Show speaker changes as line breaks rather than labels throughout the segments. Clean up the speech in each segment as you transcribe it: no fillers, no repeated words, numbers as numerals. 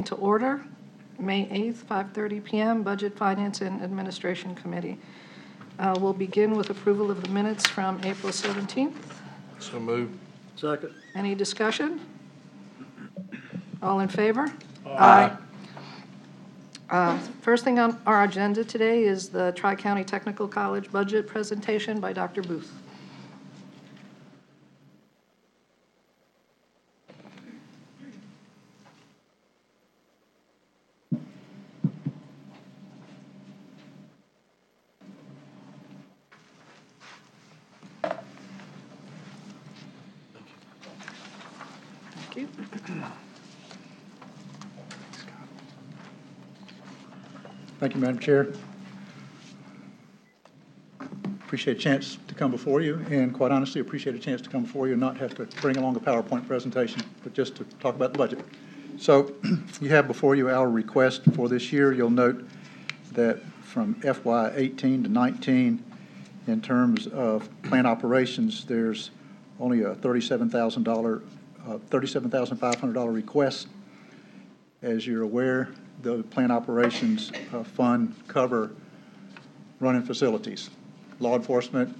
To order, May 8th, 5:30 p.m., Budget, Finance, and Administration Committee. We'll begin with approval of the minutes from April 17th.
So moved.
Second.
Any discussion? All in favor?
Aye.
First thing on our agenda today is the Tri-County Technical College budget presentation by Dr. Booth. Thank you.
Thank you, Madam Chair. Appreciate a chance to come before you, and quite honestly, appreciate a chance to come before you and not have to bring along a PowerPoint presentation, but just to talk about the budget. So you have before you our request for this year. You'll note that from FY 18 to 19, in terms of plant operations, there's only a $37,500 request. As you're aware, the plant operations fund cover running facilities, law enforcement,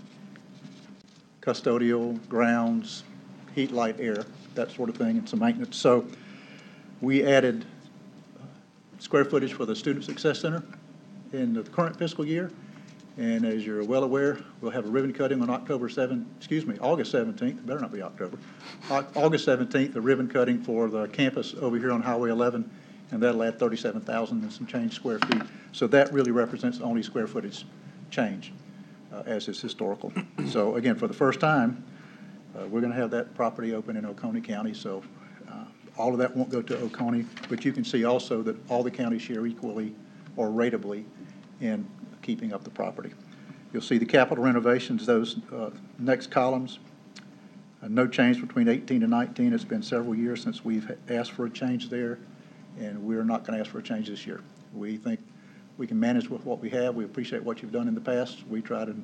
custodial, grounds, heat, light, air, that sort of thing, and some maintenance. So we added square footage for the Student Success Center in the current fiscal year. And as you're well aware, we'll have a ribbon cutting on August 17th, better not be October. August 17th, a ribbon cutting for the campus over here on Highway 11, and that'll add 37,000 and some change square feet. So that really represents only square footage change, as is historical. So again, for the first time, we're going to have that property open in Oconee County. So all of that won't go to Oconee, but you can see also that all the counties share equally or ratably in keeping up the property. You'll see the capital renovations, those next columns. No change between 18 and 19. It's been several years since we've asked for a change there, and we're not going to ask for a change this year. We think we can manage with what we have. We appreciate what you've done in the past. We try to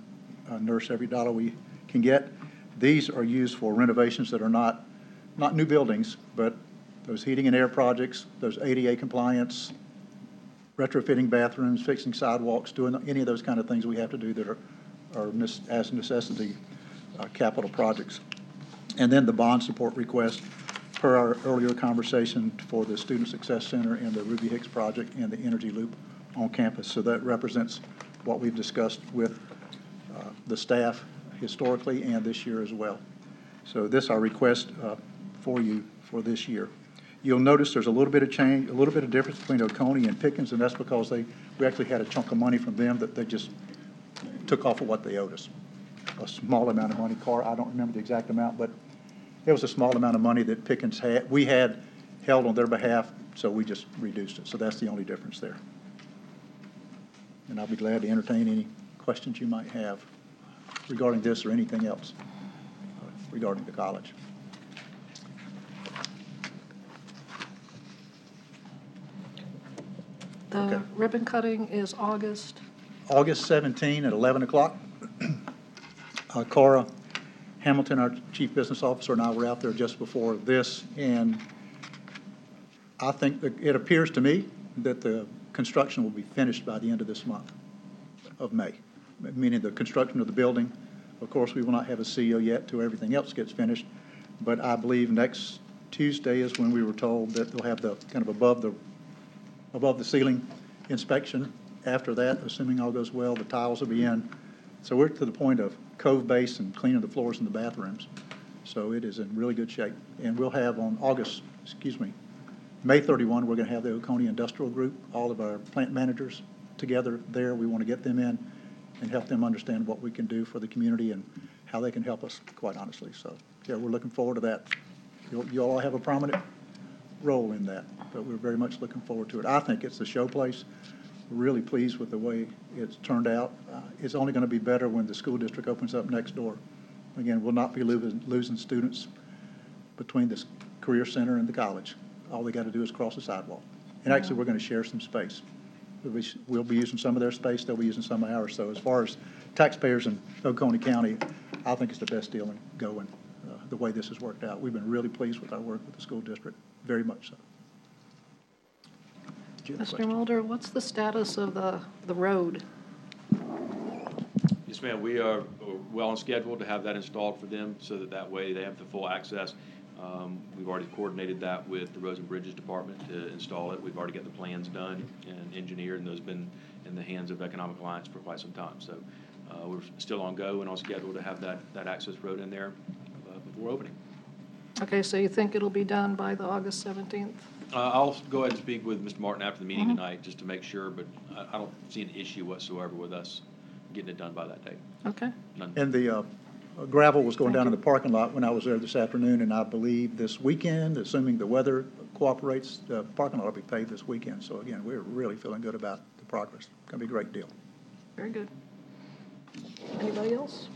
nurse every dollar we can get. These are used for renovations that are not new buildings, but those heating and air projects, those ADA compliance, retrofitting bathrooms, fixing sidewalks, doing any of those kind of things we have to do that are as necessity capital projects. And then the bond support request per our earlier conversation for the Student Success Center and the Ruby Hicks project and the Energy Loop on campus. So that represents what we've discussed with the staff historically and this year as well. So this is our request for you for this year. You'll notice there's a little bit of change, a little bit of difference between Oconee and Pickens, and that's because we actually had a chunk of money from them that they just took off of what they owed us. A small amount of money, I don't remember the exact amount, but it was a small amount of money that Pickens we had held on their behalf, so we just reduced it. So that's the only difference there. And I'll be glad to entertain any questions you might have regarding this or anything else regarding the college.
The ribbon cutting is August
17 at 11 o'clock. Cora Hamilton, our Chief Business Officer, and I were out there just before this, and I think that it appears to me that the construction will be finished by the end of this month of May, meaning the construction of the building. Of course, we will not have a CEO yet till everything else gets finished, but I believe next Tuesday is when we were told that they'll have the kind of above the ceiling inspection. After that, assuming all goes well, the tiles will be in. So we're to the point of cove base and cleaning the floors in the bathrooms. So it is in really good shape. And we'll have on May 31, we're going to have the Oconee Industrial Group, all of our plant managers together there. We want to get them in and help them understand what we can do for the community and how they can help us, quite honestly. So yeah, we're looking forward to that. You all have a prominent role in that, but we're very much looking forward to it. I think it's a showplace. We're really pleased with the way it's turned out. It's only going to be better when the school district opens up next door. Again, we'll not be losing students between the Career Center and the college. All they got to do is cross the sidewalk. And actually, we're going to share some space. We'll be using some of their space. They'll be using some of ours. So as far as taxpayers in Oconee County, I think it's the best deal in going. The way this has worked out. We've been really pleased with our work with the school district, very much so. you have a
Mr.
question.
Mulder, what's the status of the road?
Yes, ma'am, we are well on schedule to have that installed for them, so that way they have the full access. We've already coordinated that with the Roads and Bridges Department to install it. We've already got the plans done and engineered, and those have been in the hands of Economic Alliance for quite some time. So we're still on go and on schedule to have that access road in there before opening.
Okay, so you think it'll be done by the August 17th?
I'll go ahead and speak with Mr. Martin after the meeting tonight, just to make sure, but I don't see an issue whatsoever with us getting it done by that date.
Okay,
None.
And the gravel was going down in the parking lot when I was there this afternoon, and I believe this weekend, assuming the weather cooperates, the parking lot will be paved this weekend. So again, we're really feeling good about the progress. It's going to be a great deal.
very good. Anybody else?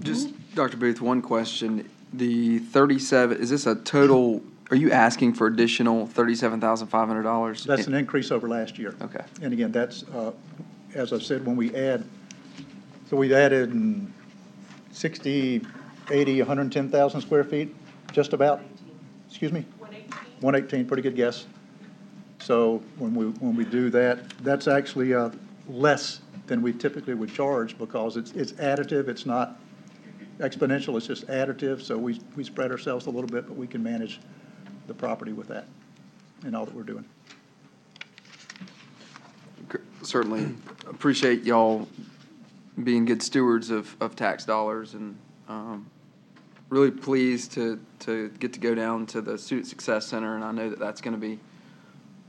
Just, Dr. Booth, one question. The 37, is this a total, are you asking for additional $37,500?
That's an increase over last year.
Okay.
And again, that's, as I said, when we add, so we've added 60, 80, 110,000 square feet, just about? Excuse me? 118, pretty good guess. So when we do that, that's actually less than we typically would charge because it's additive, it's not exponential, it's just additive. So we spread ourselves a little bit, but we can manage the property with that and all that we're doing.
Certainly appreciate y'all being good stewards of tax dollars, and really pleased to get to go down to the Student Success Center, and I know that that's going to be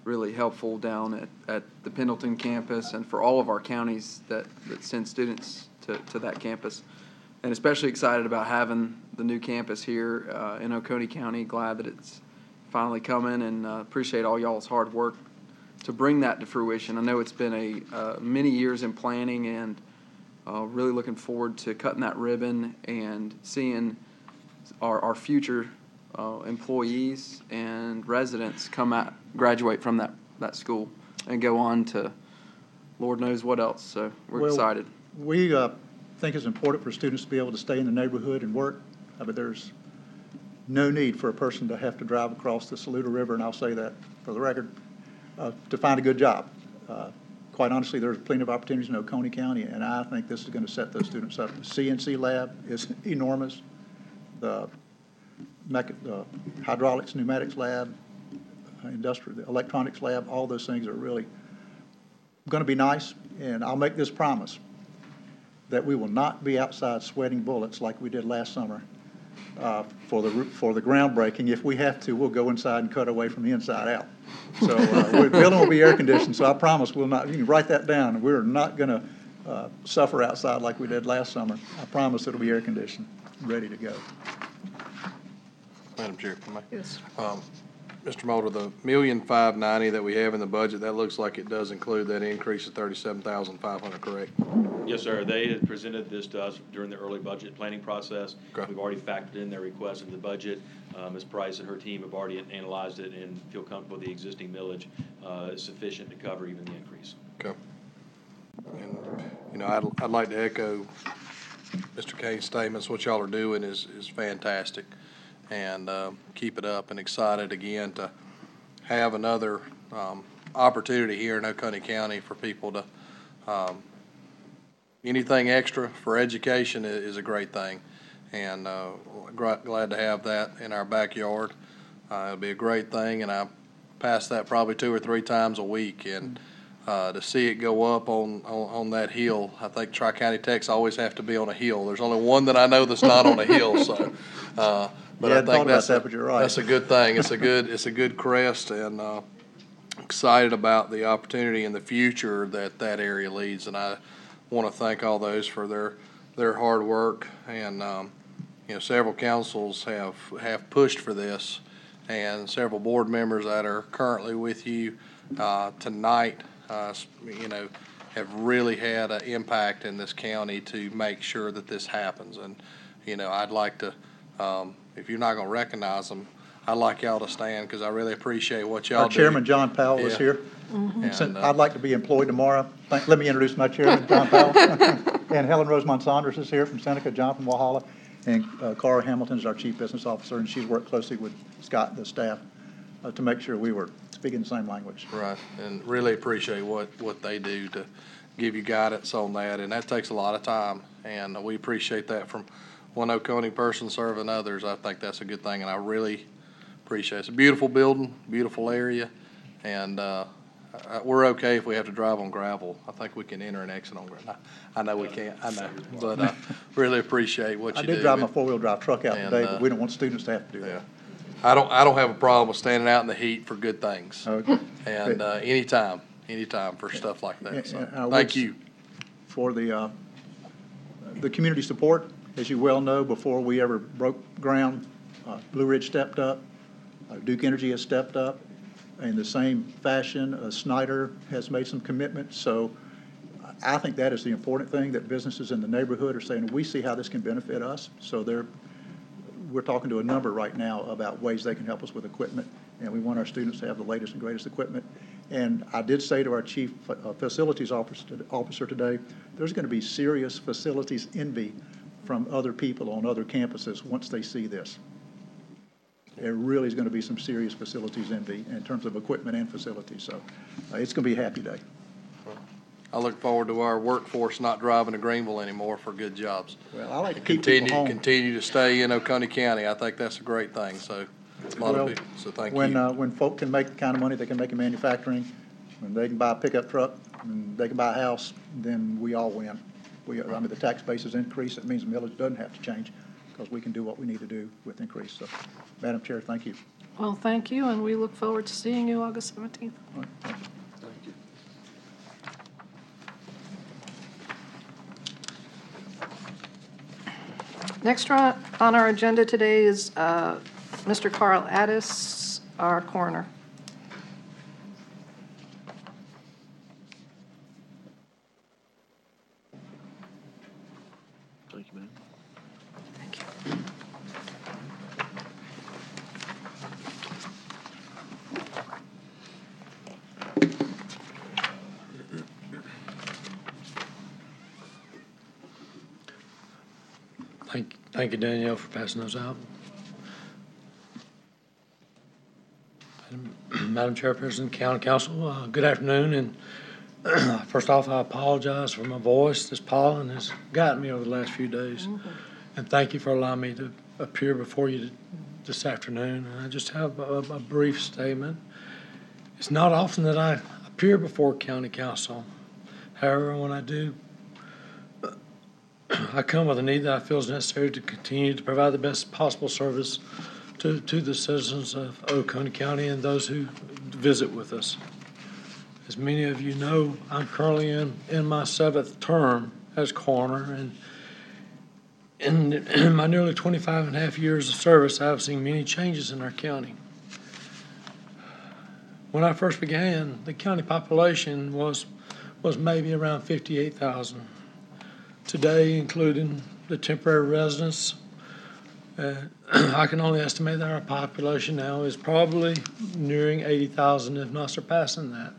really helpful down at the Pendleton campus and for all of our counties that send students to that campus. And especially excited about having the new campus here in Oconee County. Glad that it's finally coming, and appreciate all y'all's hard work to bring that to fruition. I know it's been many years in planning, and really looking forward to cutting that ribbon and seeing our future employees and residents graduate from that school and go on to Lord knows what else. So we're excited.
We think it's important for students to be able to stay in the neighborhood and work. But there's no need for a person to have to drive across the Saluda River, and I'll say that for the record, to find a good job. Quite honestly, there's plenty of opportunities in Oconee County, and I think this is going to set those students up. The CNC lab is enormous. The hydraulics, pneumatics lab, the electronics lab, all those things are really going to be nice. And I'll make this promise that we will not be outside sweating bullets like we did last summer for the groundbreaking. If we have to, we'll go inside and cut away from the inside out. So the building will be air conditioned, so I promise we'll not, you can write that down. We're not going to suffer outside like we did last summer. I promise it'll be air conditioned, ready to go.
Madam Chair, if I may.
Yes.
Mr. Mulder, the $1,590,000 that we have in the budget, that looks like it does include that increase of $37,500, correct?
Yes, sir. They had presented this to us during the early budget planning process.
Okay.
We've already factored in their request in the budget. Ms. Price and her team have already analyzed it and feel comfortable the existing millage is sufficient to cover even the increase.
Okay. And, I'd like to echo Mr. Kane's statements. What y'all are doing is fantastic. And keep it up, and excited again to have another opportunity here in Oconee County for people to, anything extra for education is a great thing. And glad to have that in our backyard. It'll be a great thing, and I pass that probably 2 or 3 times a week. And to see it go up on that hill, I think Tri-County Techs always have to be on a hill. There's only one that I know that's not on a hill, so. But
Yeah,
I think that's
but you're right.
That's a good thing. It's a good crest, and excited about the opportunity in the future that area leads. And I want to thank all those for their hard work. And several councils have pushed for this, and several board members that are currently with you tonight, have really had an impact in this county to make sure that this happens. And I'd like to. If you're not going to recognize them, I'd like y'all to stand because I really appreciate what y'all do.
Our chairman, John Powell, is
Yeah.
here.
And,
I'd like to be employed tomorrow. Let me introduce my chairman, John Powell. And Helen Rosemont Saunders is here from Seneca, John from Walhalla, and Cara Hamilton is our chief business officer, and she's worked closely with Scott and the staff to make sure we were speaking the same language.
Right, and really appreciate what they do to give you guidance on that, and that takes a lot of time, and we appreciate that from one Oconee person serving others. I think that's a good thing, and I really appreciate it. It's a beautiful building, beautiful area, and we're okay if we have to drive on gravel. I think we can enter and exit on gravel. I know we can't, I know, but really appreciate what
I
you do.
did drive my
and-
four-wheel drive truck out
and,
today, but we don't want students to have to do
Yeah.
that.
I don't have a problem with standing out in the heat for good things.
Okay.
And anytime for stuff like that. So,
And I would
thank you.
For the community support, as you well know, before we ever broke ground, Blue Ridge stepped up, Duke Energy has stepped up. In the same fashion, Snyder has made some commitments. So I think that is the important thing, that businesses in the neighborhood are saying, we see how this can benefit us. So we're talking to a number right now about ways they can help us with equipment, and we want our students to have the latest and greatest equipment. And I did say to our chief facilities officer today, there's going to be serious facilities envy from other people on other campuses once they see this. There really is going to be some serious facilities envy in terms of equipment and facilities. So it's going to be a happy day.
I look forward to our workforce not driving to Greenville anymore for good jobs.
Well, I like to
And
keep people home.
continue to stay in Oconee County. I think that's a great thing. So a lot of people, so thank you.
When folk can make the kind of money they can make in manufacturing, when they can buy a pickup truck, and they can buy a house, then we all win. I mean, the tax base is increased. It means the millage doesn't have to change because we can do what we need to do with increase. So, Madam Chair, thank you.
Well, thank you, and we look forward to seeing you August 17th.
All right, thank you.
Thank you.
Next on our agenda today is Mr. Carl Addis, our coroner.
Thank you, ma'am.
Thank you.
Thank you, Danielle, for passing those out. Madam Chairperson, County Council, good afternoon, and first off, I apologize for my voice. This pollen has gotten me over the last few days. And thank you for allowing me to appear before you this afternoon. And I just have a brief statement. It's not often that I appear before County Council. However, when I do, I come with a need that I feel is necessary to continue to provide the best possible service to the citizens of Oconee County and those who visit with us. As many of you know, I'm currently in my 7th term as coroner, and in my nearly 25 and a half years of service, I've seen many changes in our county. When I first began, the county population was maybe around 58,000. Today, including the temporary residents, I can only estimate that our population now is probably nearing 80,000, if not surpassing that.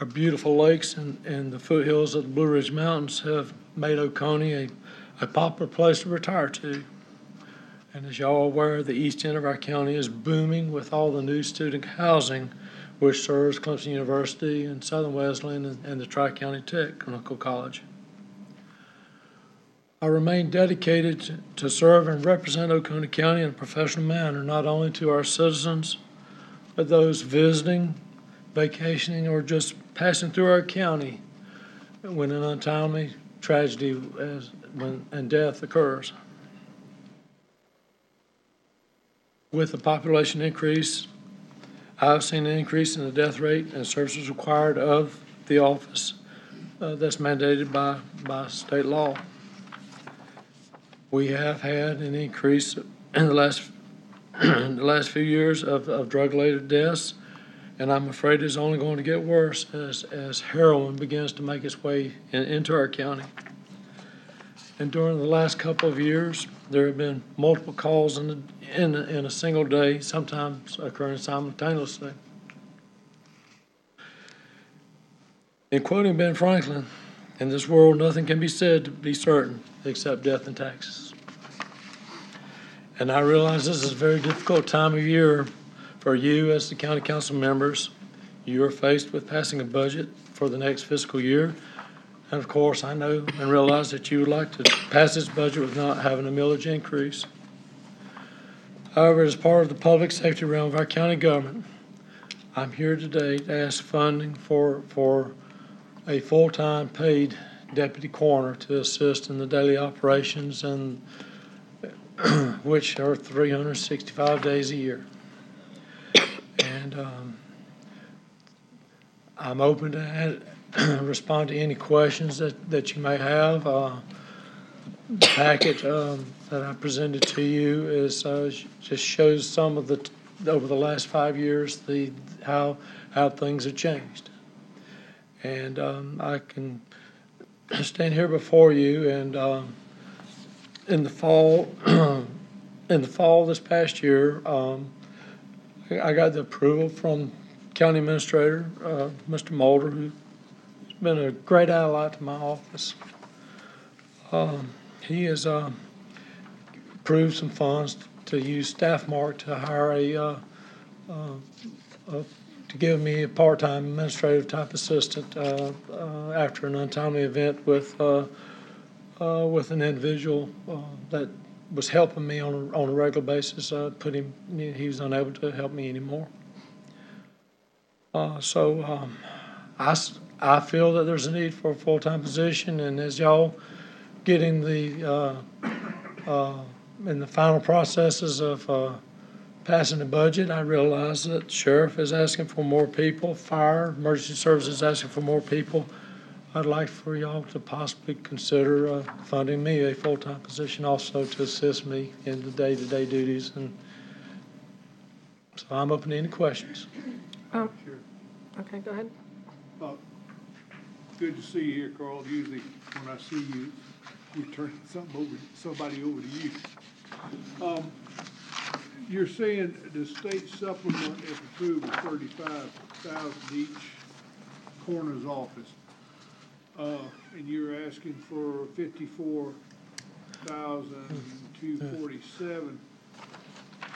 Our beautiful lakes and the foothills of the Blue Ridge Mountains have made Oconee a popular place to retire to. And as y'all are aware, the east end of our county is booming with all the new student housing, which serves Clemson University and Southern Wesleyan and the Tri-County Technical College. I remain dedicated to serve and represent Oconee County in a professional manner, not only to our citizens, but those visiting, vacationing, or just passing through our county when an untimely tragedy and death occurs. With the population increase, I've seen an increase in the death rate and services required of the office that's mandated by state law. We have had an increase in the last few years of drug-related deaths, and I'm afraid it's only going to get worse as heroin begins to make its way into our county. And during the last couple of years, there have been multiple calls in a single day, sometimes occurring simultaneously. In quoting Ben Franklin, in this world, nothing can be said to be certain except death and taxes. And I realize this is a very difficult time of year For you, as the county council members, you are faced with passing a budget for the next fiscal year. And of course, I know and realize that you would like to pass this budget with not having a millage increase. However, as part of the public safety realm of our county government, I'm here today to ask funding for a full-time paid deputy coroner to assist in the daily operations, and which are 365 days a year. And I'm open to respond to any questions that you may have. The packet that I presented to you is just shows some of over the last 5 years how things have changed. And I can stand here before you, and in the fall this past year, I got the approval from County Administrator Mr. Mulder, who's been a great ally to my office. He has approved some funds to use staff mark to hire to give me a part-time administrative type assistant after an untimely event with an individual that was helping me on a regular basis. He was unable to help me anymore. So I feel that there's a need for a full-time position, and as y'all getting in the final processes of passing the budget, I realize that sheriff is asking for more people, fire, emergency services is asking for more people. I'd like for y'all to possibly consider funding me a full-time position also to assist me in the day-to-day duties, and so I'm open to any questions.
Okay, go ahead.
Good to see you here, Carl. Usually when I see you, we turn somebody over to you. You're saying the state supplement, if approved, is $35,000 each coroner's office. And you're asking for $54,247.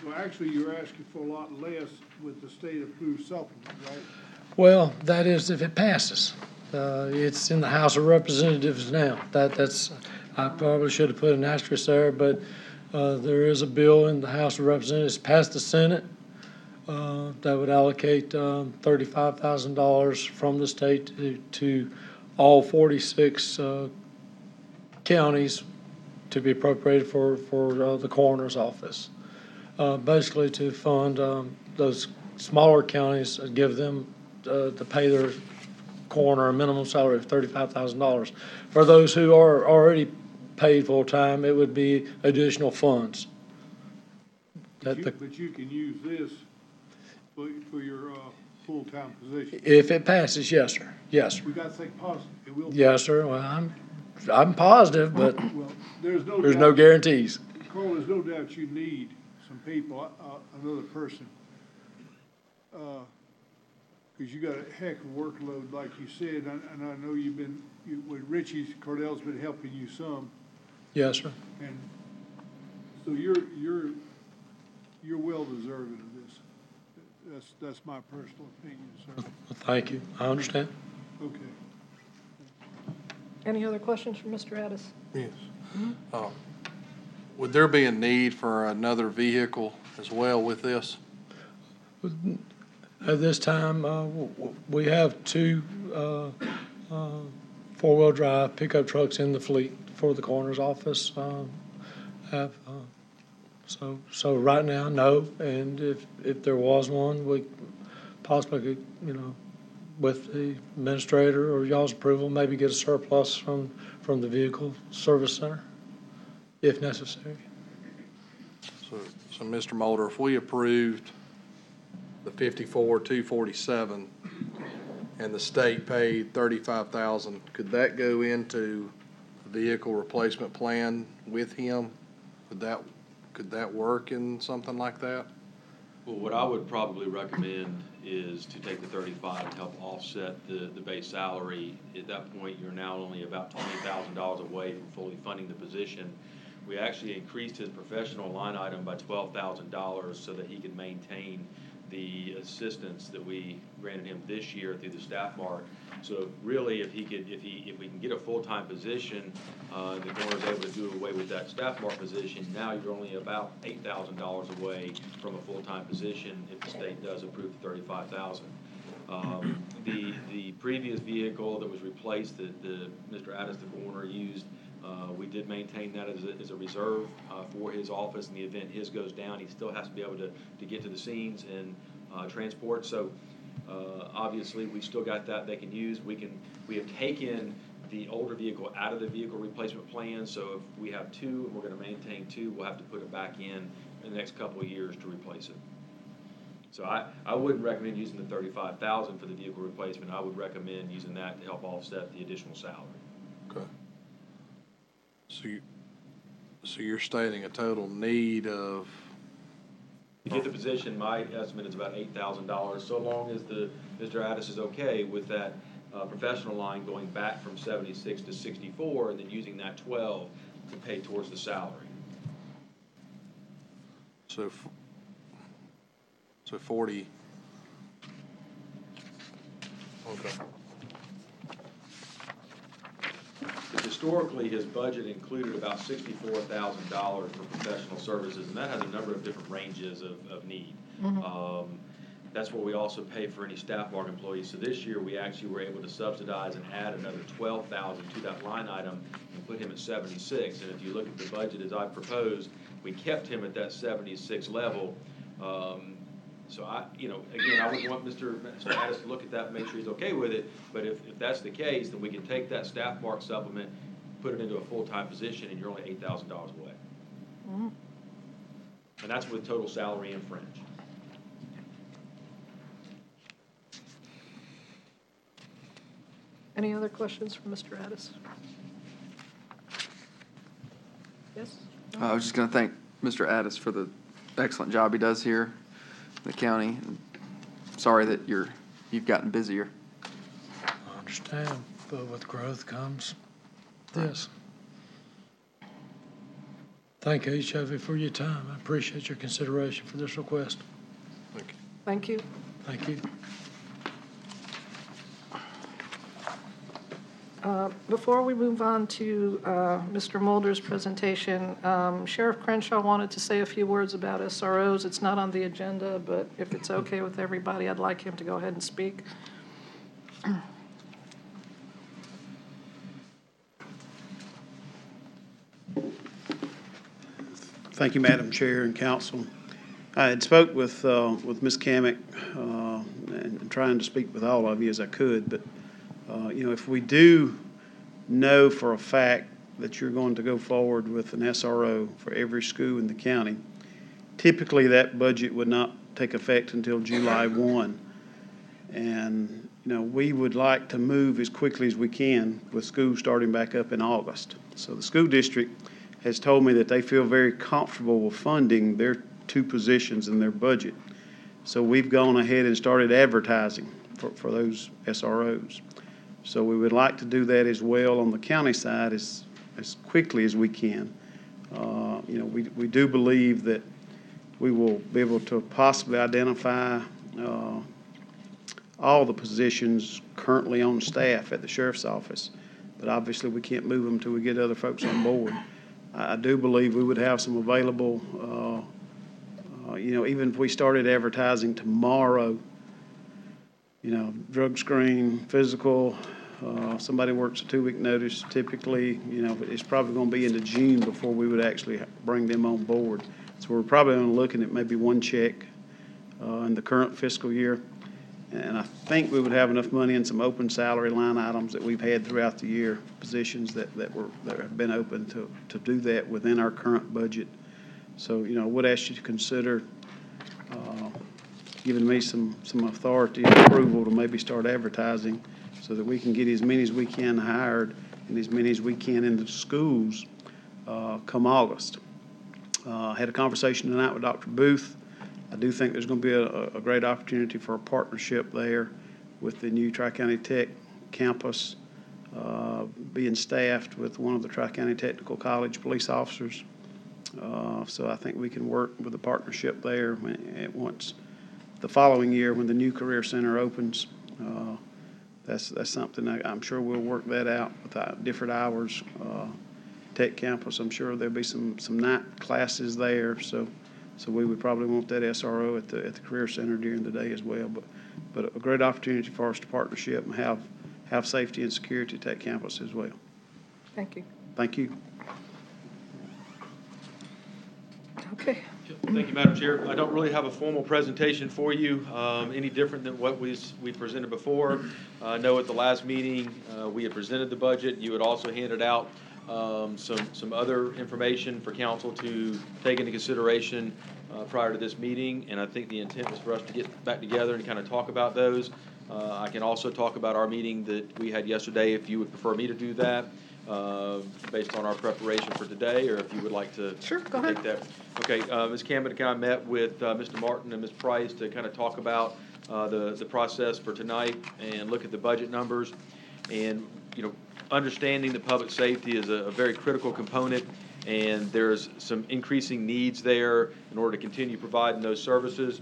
Well, actually, you're asking for a lot less with the state approved supplement, right?
Well, that is if it passes. It's in the House of Representatives now. I probably should have put an asterisk there, but there is a bill in the House of Representatives passed the Senate that would allocate $35,000 from the state to all 46 counties to be appropriated for the coroner's office. Basically to fund those smaller counties, give them to pay their coroner a minimum salary of $35,000. For those who are already paid full-time, it would be additional funds.
But you can use this for your full-time position.
If it passes, yes, sir. Yes, sir.
We got to think positive. It will.
Yes, sir. Well, I'm positive, but
Well, there's
there's no guarantees.
Carl, there's no doubt you need some people, another person. Because you got a heck of a workload, like you said, and I know with Richie, Cardell's been helping you some.
Yes, sir.
And so you're well deserving of this. That's my personal opinion, sir.
Well, thank you. I understand.
Okay.
Any other questions for Mr. Addis?
Yes. Would there be a need for another vehicle as well with this?
At this time, we have two four-wheel drive pickup trucks in the fleet for the coroner's office. So right now, no. And if there was one, we possibly could, with the administrator or y'all's approval, maybe get a surplus from the vehicle service center, if necessary.
So Mr. Mulder, if we approved the 54,247 and the state paid 35,000, could that go into the vehicle replacement plan with him? Could that work in something like that?
Well, what I would probably recommend is to take the 35 to help offset the base salary. At that point, you're now only about $20,000 away from fully funding the position. We actually increased his professional line item by $12,000 so that he could maintain the assistance that we granted him this year through the staff mark. So really, if we can get a full-time position, the coroner's able to do away with that staff mark position, now you're only about $8,000 away from a full-time position if the state does approve the $35,000. The previous vehicle that was replaced that Mr. Addis, the coroner, used, we did maintain that as a reserve for his office. In the event his goes down, he still has to be able to get to the scenes and transport. So obviously, we still got that they can use. We have taken the older vehicle out of the vehicle replacement plan. So if we have two and we're going to maintain two, we'll have to put it back in the next couple of years to replace it. So I wouldn't recommend using the $35,000 for the vehicle replacement. I would recommend using that to help offset the additional salary.
Okay. So you're stating a total need of,
To get the position, my estimate is about $8,000, so long as Mr. Addis is okay with that professional line going back from 76 to 64, and then using that 12 to pay towards the salary.
so 40. Okay.
Historically, his budget included about $64,000 for professional services, and that has a number of different ranges of need. That's what we also pay for any staff mark employees. So this year, we actually were able to subsidize and add another $12,000 to that line item and put him at 76. And if you look at the budget as I proposed, we kept him at that 76 level. So again, I would want Mr. Addis to look at that and make sure he's okay with it. But if that's the case, then we can take that staff mark supplement, put it into a full-time position, and you're only $8,000 away. And that's with total salary and fringe.
Any other questions for Mr. Addis? Yes?
I was just going to thank Mr. Addis for the excellent job he does here in the county. Sorry that you've gotten busier.
I understand, but with growth comes this. Thank each of you for your time. I appreciate your consideration for this request.
Thank you.
Thank you.
Thank you.
Before we move on to Mr. Mulder's presentation, Sheriff Crenshaw wanted to say a few words about SROs. It's not on the agenda, but if it's okay with everybody, I'd like him to go ahead and speak.
Thank you, Madam Chair and Council. I had spoke with Ms. Kamick and trying to speak with all of you as I could, but if we do know for a fact that you're going to go forward with an SRO for every school in the county, typically that budget would not take effect until July 1. And, we would like to move as quickly as we can with school starting back up in August. So the school district has told me that they feel very comfortable with funding their two positions in their budget. So we've gone ahead and started advertising for those SROs. So we would like to do that as well on the county side as quickly as we can. We do believe that we will be able to possibly identify all the positions currently on staff at the sheriff's office, but obviously we can't move them until we get other folks on board. I do believe we would have some available, even if we started advertising tomorrow, drug screen, physical, somebody works a 2-week notice, typically, it's probably going to be into June before we would actually bring them on board. So we're probably only looking at maybe one check in the current fiscal year. And I think we would have enough money in some open salary line items that we've had throughout the year, positions that have been open to do that within our current budget. So, I would ask you to consider giving me some authority and approval to maybe start advertising so that we can get as many as we can hired and as many as we can in the schools come August. I had a conversation tonight with Dr. Booth. I do think there's going to be a great opportunity for a partnership there with the new Tri-County Tech campus being staffed with one of the Tri-County Technical College police officers. So I think we can work with a partnership there once the following year when the new Career Center opens. That's something I'm sure we'll work that out with different hours. Tech campus, I'm sure there'll be some night classes there, so we would probably want that SRO at the Career Center during the day as well. But a great opportunity for us to partnership and have safety and security at Tech campus as well.
Thank you.
Thank you.
Okay.
Thank you, Madam Chair. I don't really have a formal presentation for you, any different than what we presented before. I know at the last meeting, we had presented the budget. You had also handed out some other information for council to take into consideration prior to this meeting, and I think the intent was for us to get back together and kind of talk about those. I can also talk about our meeting that we had yesterday, if you would prefer me to do that, based on our preparation for today, or if you would like to
Sure, go
take
ahead.
that. Okay, Ms. Campbell and I met with Mr. Martin and Ms. Price to kind of talk about the process for tonight and look at the budget numbers. And, you know, understanding that public safety is a very critical component, and there's some increasing needs there in order to continue providing those services.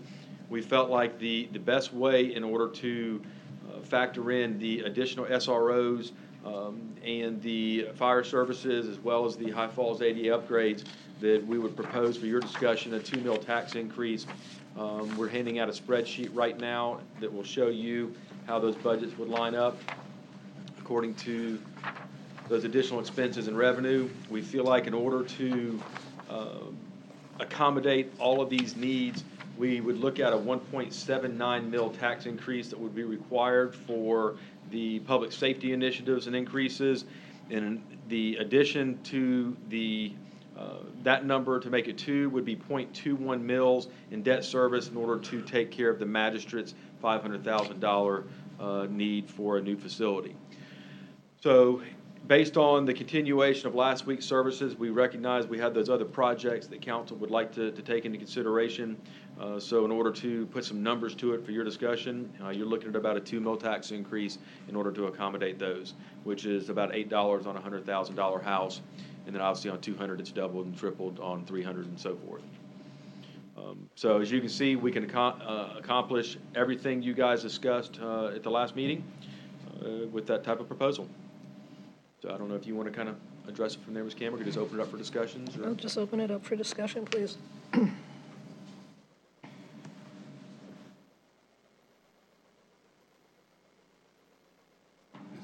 We felt like the best way in order to factor in the additional SROs and the fire services, as well as the High Falls ADA upgrades, that we would propose for your discussion a 2 mil tax increase. We're handing out a spreadsheet right now that will show you how those budgets would line up according to those additional expenses and revenue. We feel like in order to accommodate all of these needs, we would look at a 1.79 mil tax increase that would be required for the public safety initiatives and increases. And the addition to the that number to make it 2 would be 0.21 mils in debt service in order to take care of the magistrate's $500,000 need for a new facility. So based on the continuation of last week's services, we recognize we had those other projects that council would like to take into consideration. So in order to put some numbers to it for your discussion, you're looking at about a 2 mil tax increase in order to accommodate those, which is about $8 on a $100,000 house. And then obviously on 200, it's doubled and tripled on 300 and so forth. So as you can see, we can accomplish everything you guys discussed at the last meeting with that type of proposal. So I don't know if you want to kind of address it from there, Ms. Cameron, or just open it up for discussions? Or?
I'll just open it up for discussion, please.
Is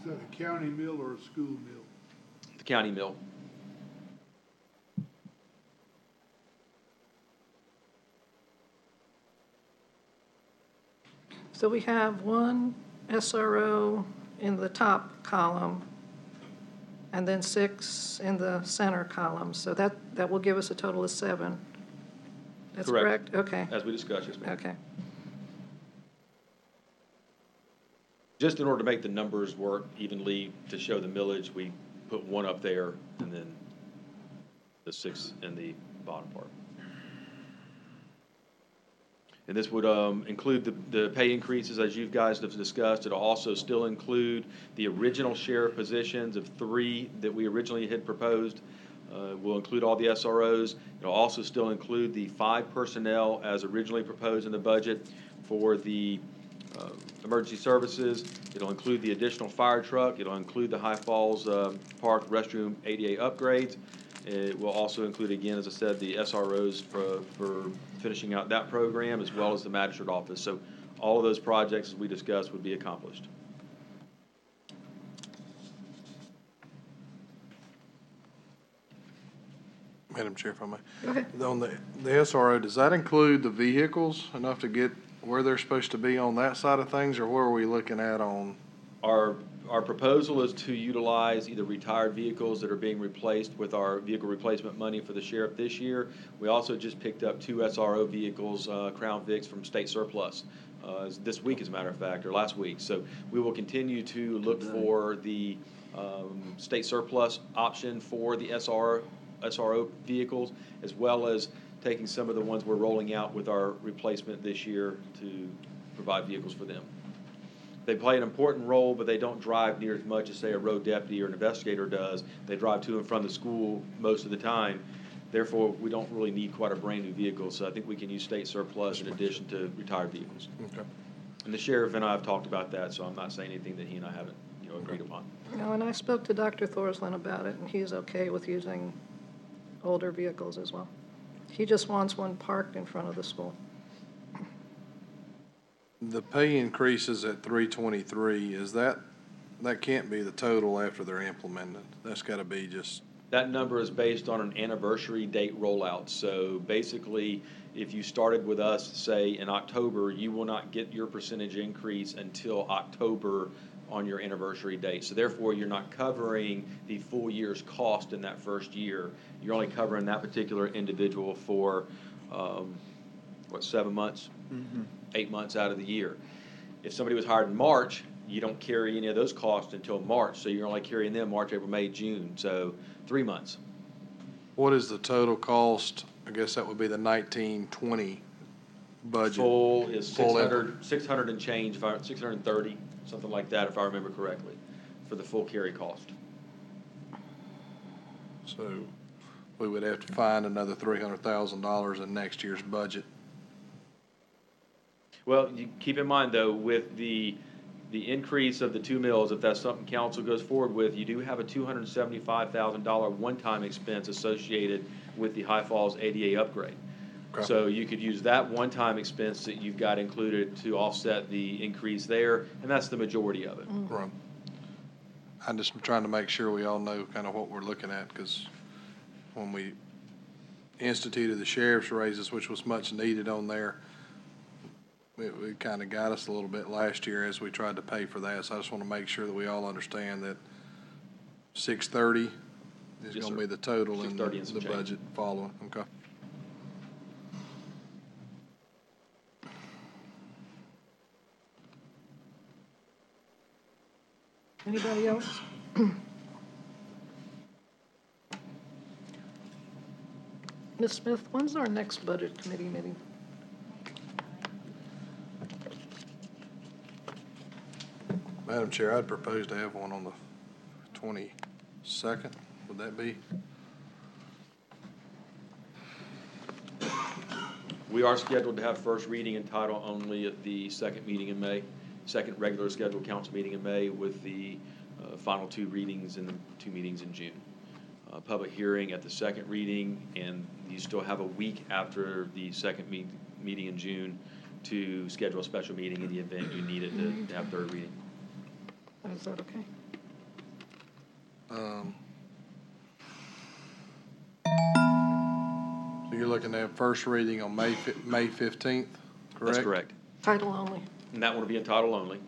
that a county mill or a school mill?
The county mill.
So we have one SRO in the top column, and then 6 in the center column. So that will give us a total of 7. That's
Correct.
correct? Okay.
As we discussed, yes, ma'am.
Okay.
Just in order to make the numbers work evenly to show the millage, we put 1 up there and then the 6 in the bottom part. And this would include the pay increases as you guys have discussed. It'll also still include the original sheriff positions of 3 that we originally had proposed. We'll include all the SROs. It'll also still include the 5 personnel as originally proposed in the budget for the emergency services. It'll include the additional fire truck. It'll include the High Falls Park restroom ADA upgrades. It will also include, again, as I said, the SROs for finishing out that program, as well as the magistrate office. So all of those projects, as we discussed, would be accomplished.
Madam Chair, if I may.
Go ahead.
On the SRO, does that include the vehicles enough to get where they're supposed to be on that side of things, or where are we looking at on?
Our proposal is to utilize either retired vehicles that are being replaced with our vehicle replacement money for the sheriff this year. We also just picked up 2 SRO vehicles, Crown Vics from state surplus, this week as a matter of fact, or last week. So we will continue to look for the state surplus option for the SRO vehicles, as well as taking some of the ones we're rolling out with our replacement this year to provide vehicles for them. They play an important role, but they don't drive near as much as, say, a road deputy or an investigator does. They drive to and from the school most of the time. Therefore, we don't really need quite a brand-new vehicle, so I think we can use state surplus in addition to retired vehicles.
Okay.
And the sheriff and I have talked about that, so I'm not saying anything that he and I haven't, agreed upon.
No, and I spoke to Dr. Thorslin about it, and he's okay with using older vehicles as well. He just wants one parked in front of the school.
The pay increases at 323, that can't be the total after they're implemented. That's gotta be just,
That number is based on an anniversary date rollout. So basically, if you started with us, say, in October, you will not get your percentage increase until October on your anniversary date. So therefore, you're not covering the full year's cost in that first year. You're only covering that particular individual for, 7 months? 8 months out of the year. If somebody was hired in March, you don't carry any of those costs until March, so you're only carrying them March, April, May, June, so 3 months.
what is the total cost? I guess that would be the 1920 budget.
Full is
Full
600 and change, 630, something like that, if I remember correctly, for the full carry cost.
So we would have to find another $300,000 in next year's budget.
Well, you keep in mind, though, with the increase of the 2 mills, if that's something council goes forward with, you do have a $275,000 one-time expense associated with the High Falls ADA upgrade.
Okay.
So you could use that one-time expense that you've got included to offset the increase there, and that's the majority of it.
Right. I'm just trying to make sure we all know kind of what we're looking at, because when we instituted the sheriff's raises, which was much needed on there, it kind of got us a little bit last year as we tried to pay for that. So I just want to make sure that we all understand that 630 is
Yes,
going to
sir.
be the total in
630 and some
the
change.
budget following. Okay.
Anybody else? Ms. Smith, when's our next budget committee meeting?
Madam Chair, I'd propose to have one on the 22nd. Would that be?
We are scheduled to have first reading in title only at the second meeting in May, second regular scheduled council meeting in May, with the final 2 readings and the 2 meetings in June. Public hearing at the second reading, and you still have a week after the second meeting in June to schedule a special meeting in the event you need it to have third reading.
Is that okay?
So you're looking at first reading on May 15th, correct?
That's correct.
Title only.
And that one will be in title only.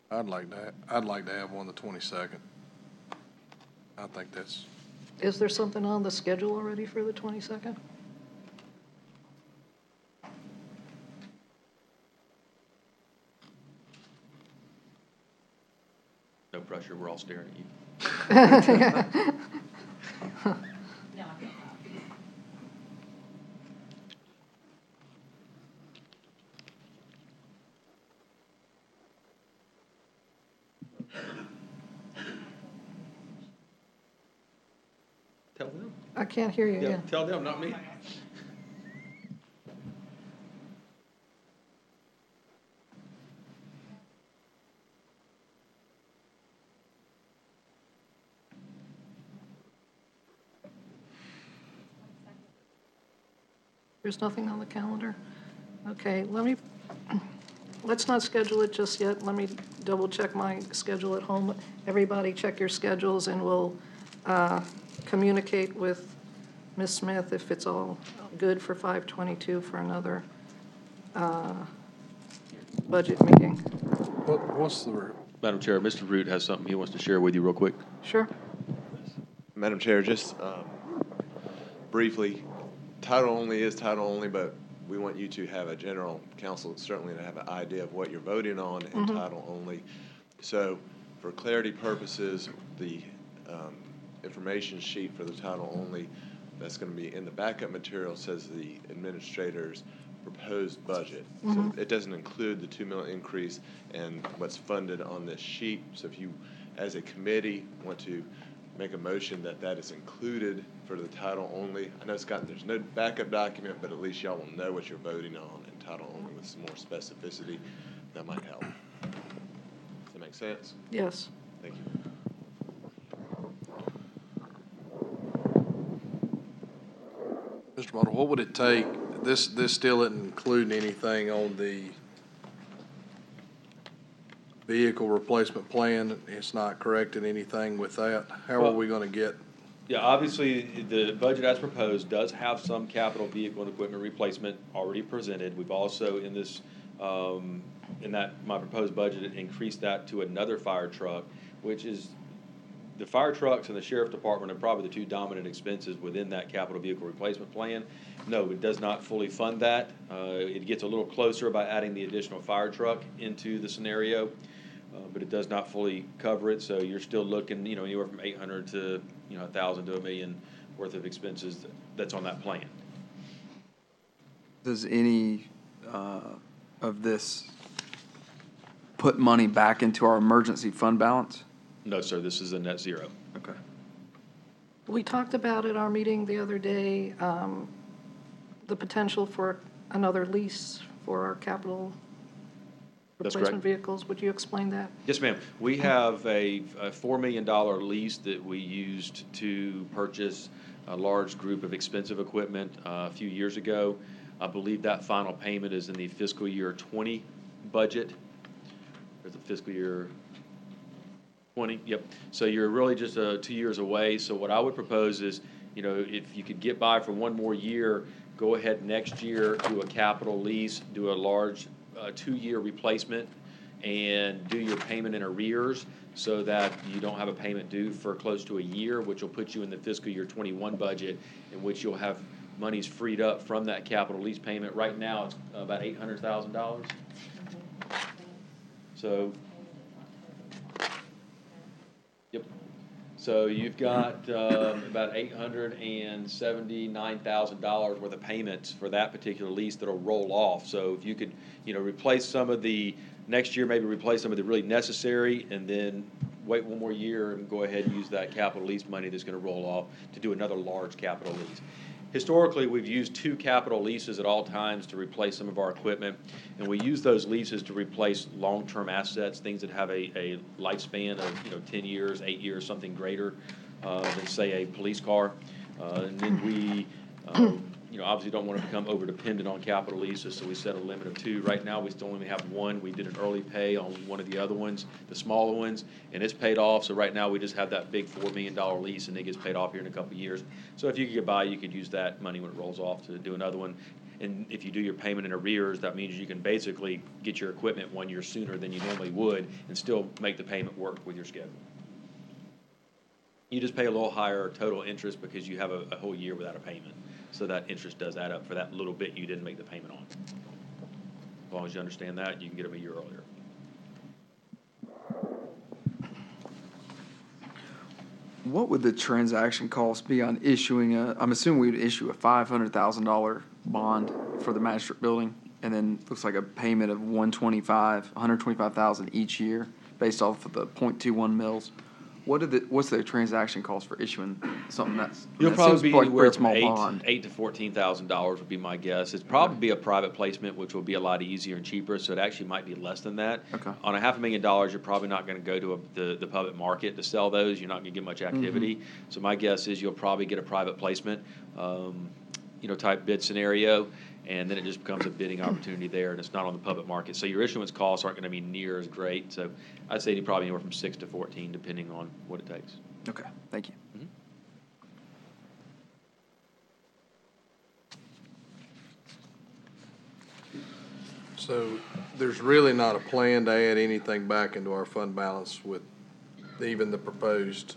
I'd like to have one the 22nd. I think that's,
Is there something on the schedule already for the 22nd?
No pressure, we're all staring at you. Tell them.
I can't hear you, yeah.
Tell them, not me.
There's nothing on the calendar? Okay, let's not schedule it just yet. Let me double check my schedule at home. Everybody check your schedules, and we'll communicate with Ms. Smith if it's all good for 5/22 for another budget meeting.
what's the,
Madam Chair, Mr. Root has something he wants to share with you real quick.
Sure?
Madam Chair, just briefly, title only is title only, but we want you to have a general council, certainly to have an idea of what you're voting on in title only. So for clarity purposes, the information sheet for the title only that's going to be in the backup material says the administrator's proposed budget. So it doesn't include the $2 million increase and what's funded on this sheet. So if you as a committee, want to make a motion that that is included for the title only. I know, Scott, there's no backup document, but at least y'all will know what you're voting on in title only with some more specificity. That might help. Does that make sense?
Yes.
Thank you.
Mr. Butler, what would it take, this still isn't including anything on the vehicle replacement plan? It's not correcting anything with that? How are
Well-
we gonna get,
Yeah, obviously, the budget as proposed does have some capital vehicle and equipment replacement already presented. We've also, in this, in that, my proposed budget, increased that to another fire truck, which is, the fire trucks and the sheriff department are probably the two dominant expenses within that capital vehicle replacement plan. No, it does not fully fund that. It gets a little closer by adding the additional fire truck into the scenario, but it does not fully cover it, so you're still looking, anywhere from 800 to, 1,000 to $1 million worth of expenses that's on that plan.
Does any of this put money back into our emergency fund balance?
No, sir, this is a net zero.
Okay.
We talked about at our meeting the other day, the potential for another lease for our capital
That's
replacement
correct.
vehicles. Would you explain that?
Yes, ma'am. We have a $4 million lease that we used to purchase a large group of expensive equipment a few years ago. I believe that final payment is in the fiscal year 20 budget. There's a fiscal year 20, yep. So you're really just 2 years away. So what I would propose is, if you could get by for one more year, go ahead next year, do a capital lease, do a large 2-year replacement, and do your payment in arrears so that you don't have a payment due for close to a year, which will put you in the fiscal year 21 budget, in which you'll have monies freed up from that capital lease payment. Right now, it's about $800,000. So, yep. So you've got about $879,000 worth of payments for that particular lease that'll roll off. So if you could, replace some of the, next year maybe replace some of the really necessary, and then wait one more year and go ahead and use that capital lease money that's gonna roll off to do another large capital lease. Historically, we've used 2 capital leases at all times to replace some of our equipment, and we use those leases to replace long-term assets, things that have a lifespan of 10 years, 8 years, something greater than, say, a police car. And then we, obviously don't want to become over-dependent on capital leases, so we set a limit of 2. Right now, we still only have 1. We did an early pay on one of the other ones, the smaller ones, and it's paid off. So right now, we just have that big $4 million lease, and it gets paid off here in a couple of years. So if you could get by, you could use that money when it rolls off to do another one. And if you do your payment in arrears, that means you can basically get your equipment 1 year sooner than you normally would and still make the payment work with your schedule. You just pay a little higher total interest because you have a whole year without a payment. So that interest does add up for that little bit you didn't make the payment on. As long as you understand that, you can get them a year earlier.
What would the transaction cost be on issuing I'm assuming we'd issue a $500,000 bond for the magistrate building, and then looks like a payment of $125,000 each year based off of the 0.21 mils. What's the transaction cost for issuing something that's?
You'll
that
probably
seems
be
like a
anywhere
pretty
from
small bond.
$8,000 to $14,000 would be my guess. It'd probably be a private placement, which will be a lot easier and cheaper, so it actually might be less than that.
Okay.
On a $500,000, you're probably not gonna go to the public market to sell those. You're not gonna get much activity. So my guess is you'll probably get a private placement, type bid scenario, and then it just becomes a bidding opportunity there, and it's not on the public market. So your issuance costs aren't gonna be near as great. So I'd say probably anywhere from 6 to 14, depending on what it takes.
Okay, thank you.
so there's really not a plan to add anything back into our fund balance with even the proposed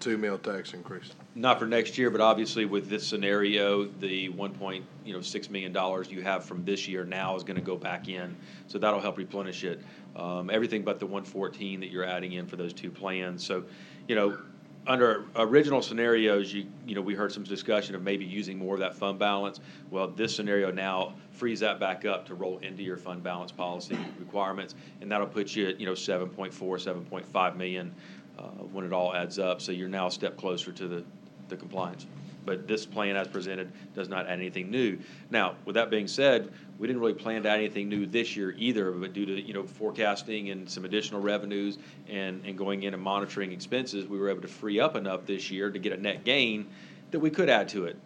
2 mil tax increase?
Not for next year, but obviously with this scenario, the $1.6 million you have from this year now is going to go back in, so that'll help replenish it. Everything but the 114 that you're adding in for those 2 plans. So, under original scenarios, we heard some discussion of maybe using more of that fund balance. Well, this scenario now frees that back up to roll into your fund balance policy requirements, and that'll put you at 7.4, 7.5 million. when it all adds up. So you're now a step closer to the compliance. But this plan as presented does not add anything new. Now, with that being said, we didn't really plan to add anything new this year either, but due to, forecasting and some additional revenues and going in and monitoring expenses, we were able to free up enough this year to get a net gain that we could add to it.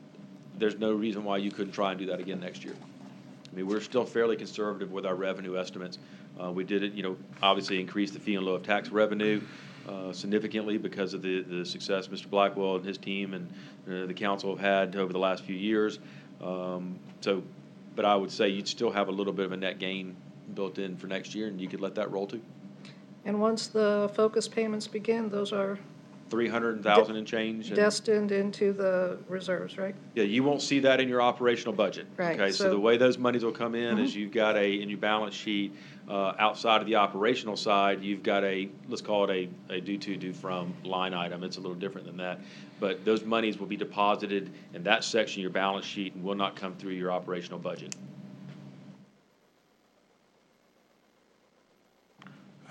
There's no reason why you couldn't try and do that again next year. I mean, we're still fairly conservative with our revenue estimates. We did it, obviously increase the fee and low of tax revenue significantly because of the success Mr. Blackwell and his team and the council have had over the last few years. But I would say you'd still have a little bit of a net gain built in for next year, and you could let that roll too.
And once the focus payments begin, those are
300,000 and change. And
destined into the reserves, right?
yeah, you won't see that in your operational budget.
Right,
Okay, so
so-
the way those monies will come in is you've got in your balance sheet, outside of the operational side, you've got let's call it a due to, due from line item. It's a little different than that. But those monies will be deposited in that section of your balance sheet and will not come through your operational budget.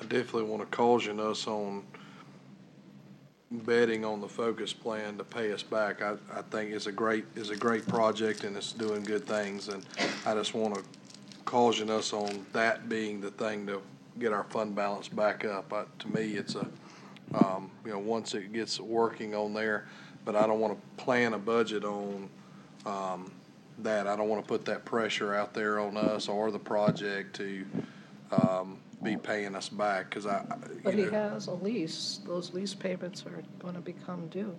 I definitely want to caution us on betting on the focus plan to pay us back. I think it's a great project and it's doing good things, and I just want to caution us on that being the thing to get our fund balance back up. To me, it's once it gets working on there, but I don't want to plan a budget on that. I don't want to put that pressure out there on us or the project to be paying us back, because
But he has a lease. Those lease payments are going to become due.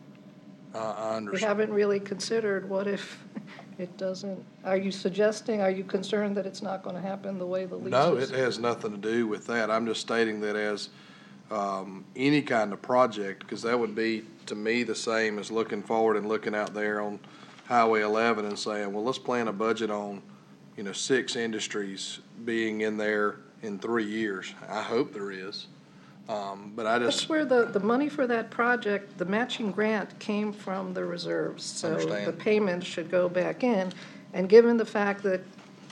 I
We
understand.
haven't really considered what if it doesn't, are you concerned that it's not going to happen the way the lease is?
No, it has nothing to do with that. I'm just stating that as any kind of project, because that would be, to me, the same as looking forward and looking out there on Highway 11 and saying, well, let's plan a budget on, 6 industries being in there in 3 years. I hope there is. But I just.
That's where the money for that project, the matching grant came from the reserves. So the
Understand.
payments should go back in. And given the fact that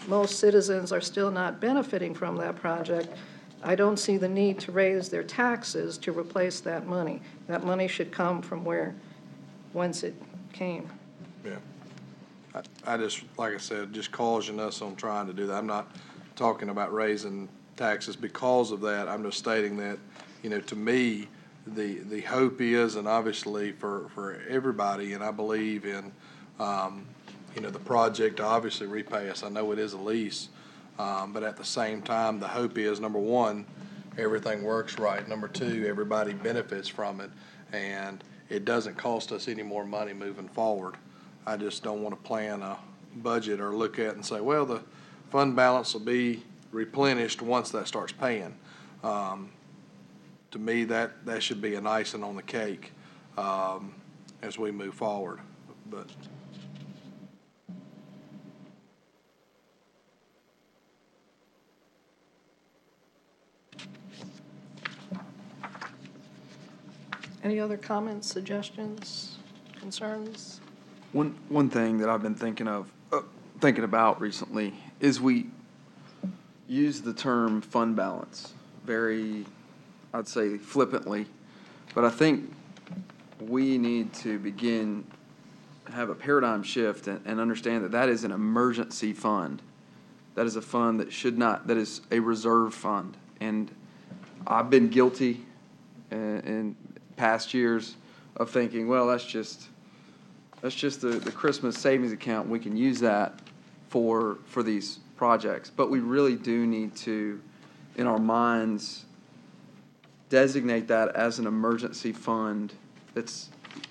most citizens are still not benefiting from that project, I don't see the need to raise their taxes to replace that money. That money should come from whence it came.
Yeah. I just, like I said, just caution us on trying to do that. I'm not talking about raising taxes because of that. I'm just stating that, to me, the hope is, and obviously for everybody, and I believe in, the project to obviously repay us. I know it is a lease, but at the same time, the hope is, number one, everything works right. Number two, everybody benefits from it, and it doesn't cost us any more money moving forward. I just don't want to plan a budget or look at and say, well, the fund balance will be replenished once that starts paying. To me, that should be an icing on the cake as we move forward. But
Any other comments, suggestions, concerns?
One thing that I've been thinking about recently is we use the term fund balance very, I'd say, flippantly, but I think we need to have a paradigm shift and understand that that is an emergency fund. That is a fund that is a reserve fund. And I've been guilty in past years of thinking, well, that's just the Christmas savings account. We can use that for these projects. But we really do need to, in our minds, designate that as an emergency fund that's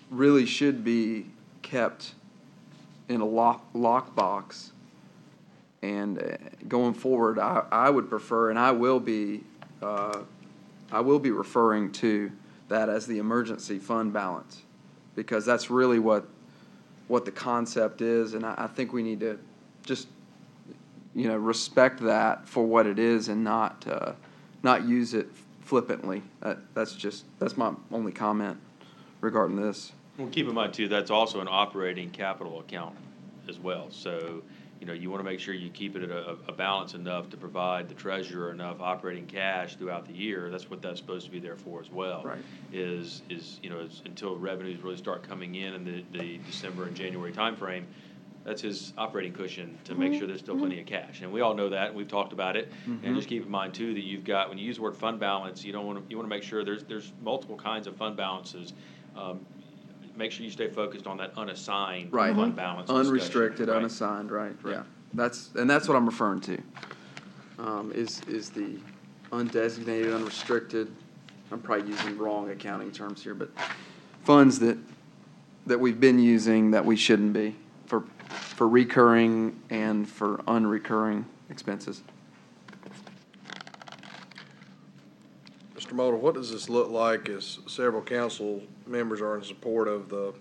really should be kept in a lockbox. And going forward, I would prefer, and I will be referring to that as the emergency fund balance, because that's really what the concept is, and I think we need to just respect that for what it is and not use it flippantly. That's my only comment regarding this.
Well, keep in mind too, that's also an operating capital account as well. So you want to make sure you keep it at a balance enough to provide the treasurer enough operating cash throughout the year. That's what that's supposed to be there for as well.
Right.
Is until revenues really start coming in the December and January timeframe, that's his operating cushion to make sure there's still plenty of cash. And we all know that, and we've talked about it. And just keep in mind too, that you've got, when you use the word fund balance, you want to make sure there's multiple kinds of fund balances. Make sure you stay focused on that unassigned
Right.
fund balance discussion,
Unrestricted,
right?
unassigned, right,
Right.
yeah. That's what I'm referring to, is the undesignated, unrestricted, I'm probably using wrong accounting terms here, but funds that we've been using that we shouldn't be for recurring and for unrecurring expenses.
Mr. Mulder, what does this look like as several council members are in support of the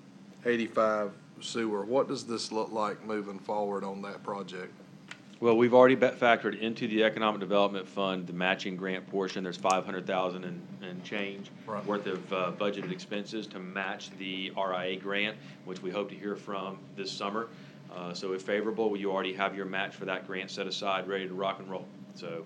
85 sewer? What does this look like moving forward on that project?
Well, we've already factored into the Economic Development Fund, the matching grant portion. There's $500,000 and change
Right.
worth of budgeted expenses to match the RIA grant, which we hope to hear from this summer. So if favorable, you already have your match for that grant set aside, ready to rock and roll. So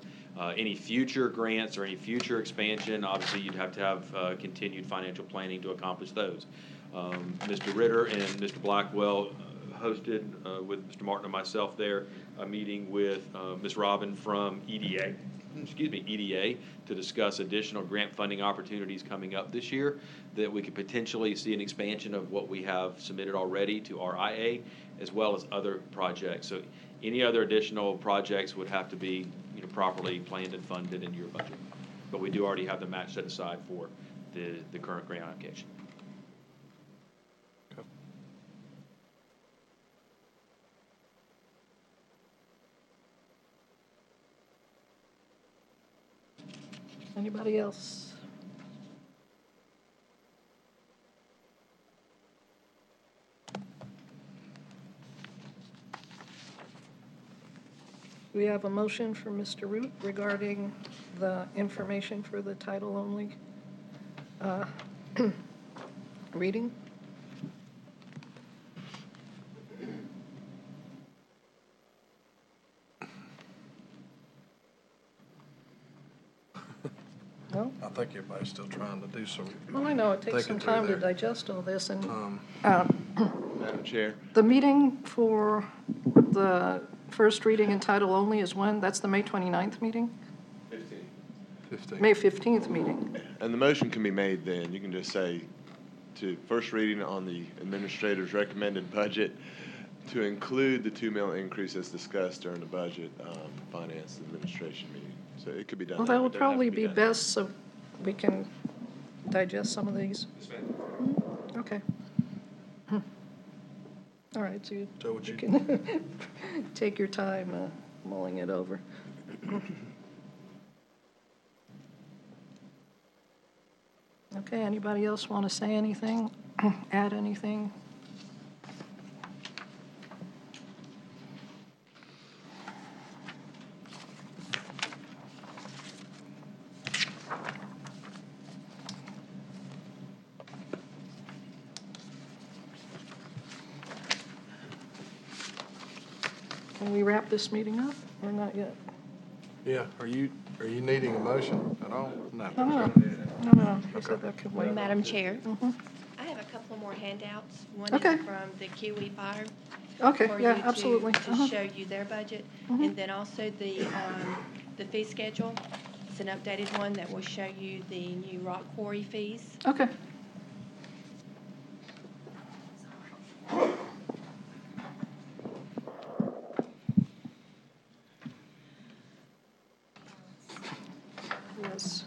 any future grants or any future expansion, obviously you'd have to have continued financial planning to accomplish those. Mr. Ritter and Mr. Blackwell hosted with Mr. Martin and myself there a meeting with Ms. Robin from EDA, to discuss additional grant funding opportunities coming up this year, that we could potentially see an expansion of what we have submitted already to RIA, as well as other projects. So any other additional projects would have to be properly planned and funded in your budget. But we do already have the match set aside for the current grant application.
Anybody else? We have a motion from Mr. Root regarding the information for the title only reading. No?
I think everybody's still trying to do some.
Well, I know it takes some
thinking through
time to
there.
digest all this, and
Madam Chair,
the meeting for the first reading in title only is when? That's the May 29th meeting?
15.
May 15th meeting.
and the motion can be made then. You can just say to first reading on the administrator's recommended budget to include the $2 million increase as discussed during the budget, finance and administration meeting. So it could be done.
Well,
that
that
way.
would
It doesn't have to
probably be
done.
best so we can digest some of these. Okay. All right, so
So would
you
you-
can take your time mulling it over. Okay, anybody else want to say anything, add anything? Can we wrap this meeting up, or not yet?
Yeah, are you needing a motion at all? No.
No, he said that could wait.
Madam Chair, I have a couple more handouts. One
Okay.
is from the Kiwi Fire.
Okay,
for
yeah,
you to-
absolutely.
To show you their budget. And then also the fee schedule. It's an updated one that will show you the new rock quarry fees.
Okay. Yes.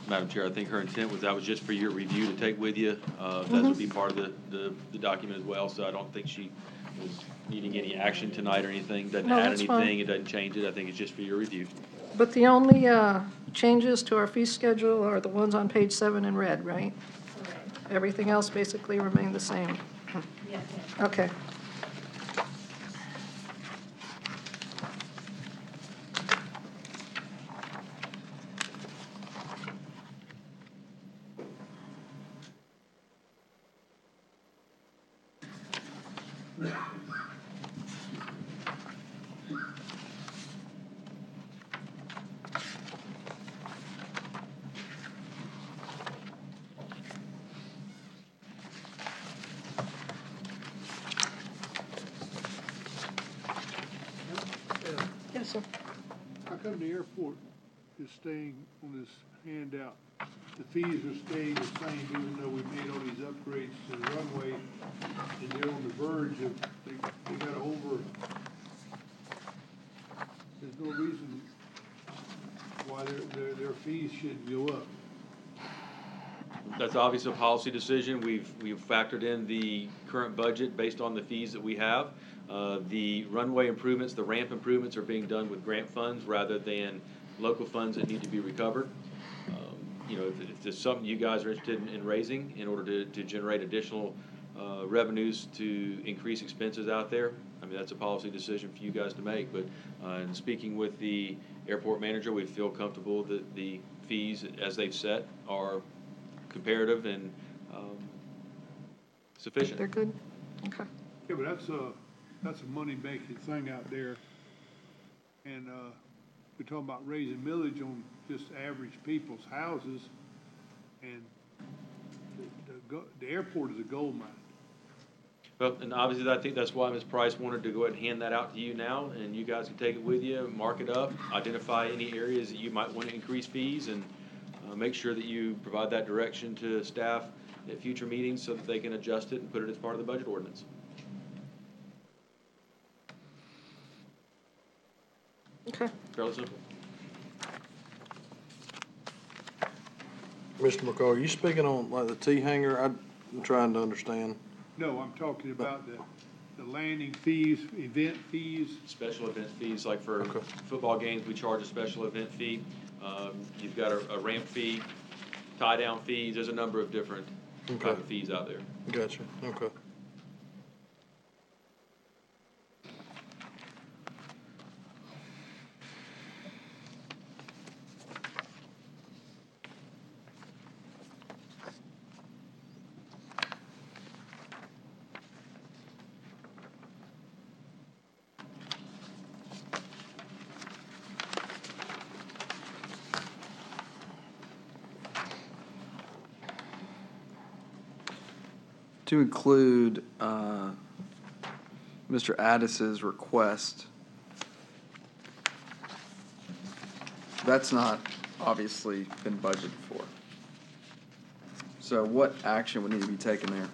Madam Chair, I think her intent was that was just for your review to take with you. That would be part of the document as well, so I don't think she was needing any action tonight or anything. Doesn't
No,
add
that's fine.
anything, it doesn't change it. I think it's just for your review.
But the only changes to our fee schedule are the ones on page 7 in red, right? Everything else basically remained the same.
Yes,
Okay. Yes, sir.
How come the airport is staying on this handout? The fees are staying the same even though we made all these upgrades to the runway, and they're on the verge of, they got over, there's no reason why their fees should go up.
That's obviously a policy decision. We've factored in the current budget based on the fees that we have. The runway improvements, the ramp improvements are being done with grant funds rather than local funds that need to be recovered. You know, if there's something you guys are interested in raising in order to generate additional revenues to increase expenses out there, I mean, that's a policy decision for you guys to make. But in speaking with the airport manager, we feel comfortable that the fees, as they've set, are comparative and sufficient.
They're good? Okay.
Yeah, but that's a money-making thing out there. And, we're talking about raising millage on just average people's houses, and the airport is a gold mine.
Well, and obviously, I think that's why Ms. Price wanted to go ahead and hand that out to you now, and you guys can take it with you, mark it up, identify any areas that you might want to increase fees, and make sure that you provide that direction to staff at future meetings so that they can adjust it and put it as part of the budget ordinance.
Okay.
Fairly simple.
Mr. McCall, are you speaking on like the T-hanger? I'm trying to understand.
No, I'm talking about the landing fees, event fees.
Special event fees, like for
Okay.
football games, we charge a special event fee. You've got a ramp fee, tie-down fees, there's a number of different
Okay.
type of fees out there.
Gotcha, okay.
To include Mr. Addis's request, that's not obviously been budgeted for. So what action would need to be taken there?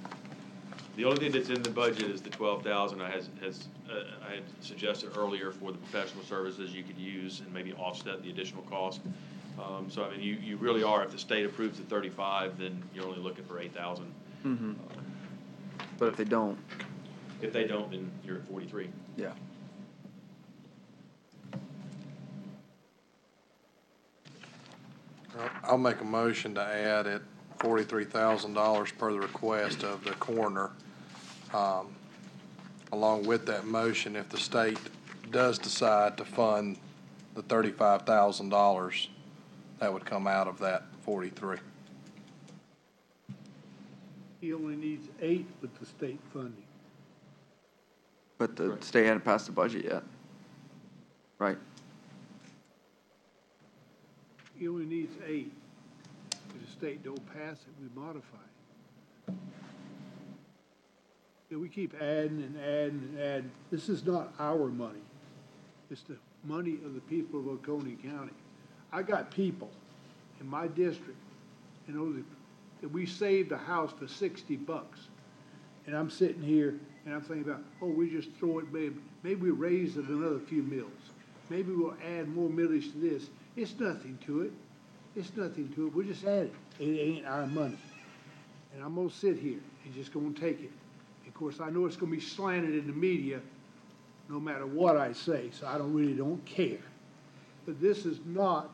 The only thing that's in the budget is the 12,000 I had suggested earlier for the professional services you could use and maybe offset the additional cost. So I mean, you really are, if the state approves the 35, then you're only looking for 8,000.
Mm-hmm. But if they don't,
If they don't, then you're at 43.
yeah.
I'll make a motion to add at $43,000 per the request of the coroner. Along with that motion, if the state does decide to fund the $35,000, that would come out of that 43.
He only needs 8 with the state funding.
But the state hadn't passed the budget yet, right?
He only needs 8. If the state don't pass it, we modify it. Yeah, we keep adding and adding and adding. This is not our money. It's the money of the people of Oconee County. I got people in my district, you know, that we saved a house for $60. And I'm sitting here and I'm thinking about, oh, we just throw it, maybe we raise it another few mills. Maybe we'll add more millage to this. It's nothing to it. It's nothing to it. We'll just add it. It ain't our money. And I'm gonna sit here and just gonna take it. Of course, I know it's gonna be slanted in the media no matter what I say, so I don't care. but this is not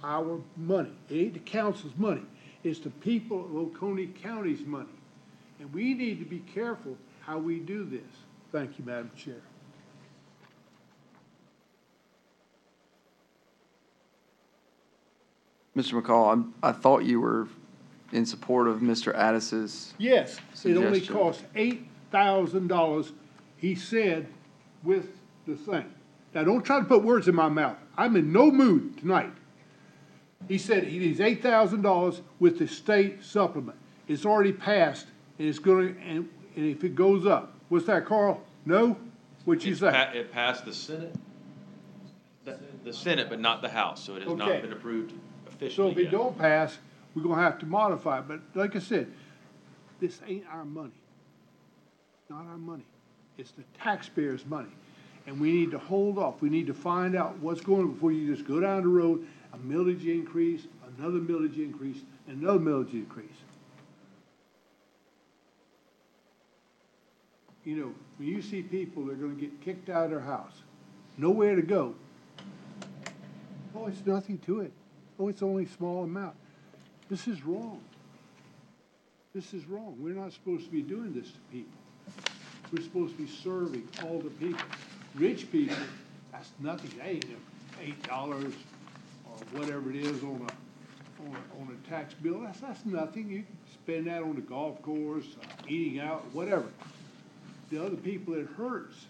our money. It ain't the council's money. It's the people of Oconee County's money. And we need to be careful how we do this. Thank you, Madam Chair.
Mr. McCall, I thought you were in support of Mr. Addis's.
Yes, it only
Suggestion.
costs $8,000, he said, with the thing. Now, don't try to put words in my mouth. I'm in no mood tonight. He said he needs $8,000 with the state supplement. It's already passed, and it's gonna, and if it goes up, what's that, Carl? No? What'd you say?
It passed the Senate, the Senate, but not the House, so it has not
Okay.
been approved
So
officially
if it
yet.
don't pass, we're gonna have to modify it, but like I said, this ain't our money. Not our money. It's the taxpayers' money. And we need to hold off. We need to find out what's going on before you just go down the road, a millage increase, another millage increase, and another millage increase. You know, when you see people that are gonna get kicked out of their house, nowhere to go, oh, it's nothing to it. Oh, it's only a small amount. This is wrong. This is wrong. We're not supposed to be doing this to people. We're supposed to be serving all the people. Rich people, that's nothing. They ain't $8 or whatever it is on a tax bill. That's nothing. You can spend that on the golf course, eating out, whatever. The other people it hurts,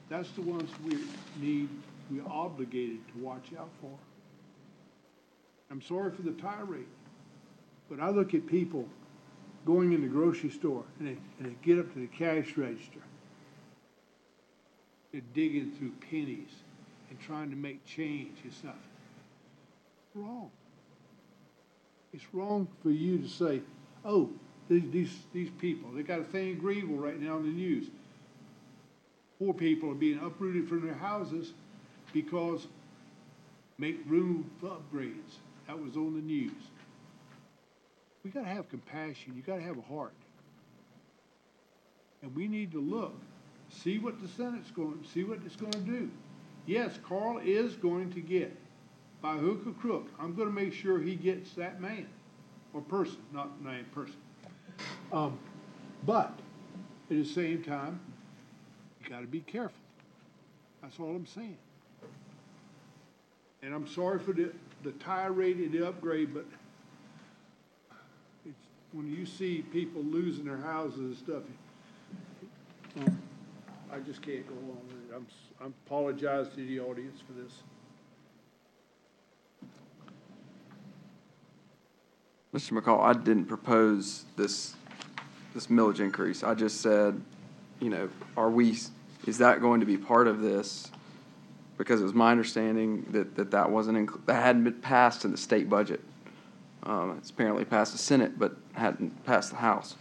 that's the ones we're obligated to watch out for. I'm sorry for the tirade, but I look at people going in the grocery store and they get up to the cash register. They're digging through pennies and trying to make change and stuff. Wrong. It's wrong for you to say, oh, these people, they got a thing in Greenville right now in the news. Poor people are being uprooted from their houses because make room for upgrades. That was on the news. We gotta have compassion. You gotta have a heart. And we need to look, see what the Senate's going, see what it's gonna do. Yes, Carl is going to get, by hook or crook, I'm gonna make sure he gets that man, or person, not man, person. But at the same time, you gotta be careful. That's all I'm saying. And I'm sorry for the tirade and the upgrade, but it's, when you see people losing their houses and stuff, I just can't go along with it. I apologize to the audience for this.
Mr. McCall, I didn't propose this millage increase. I just said, you know, is that going to be part of this? Because it was my understanding that wasn't, that hadn't been passed in the state budget. It's apparently passed the Senate, but hadn't passed the House.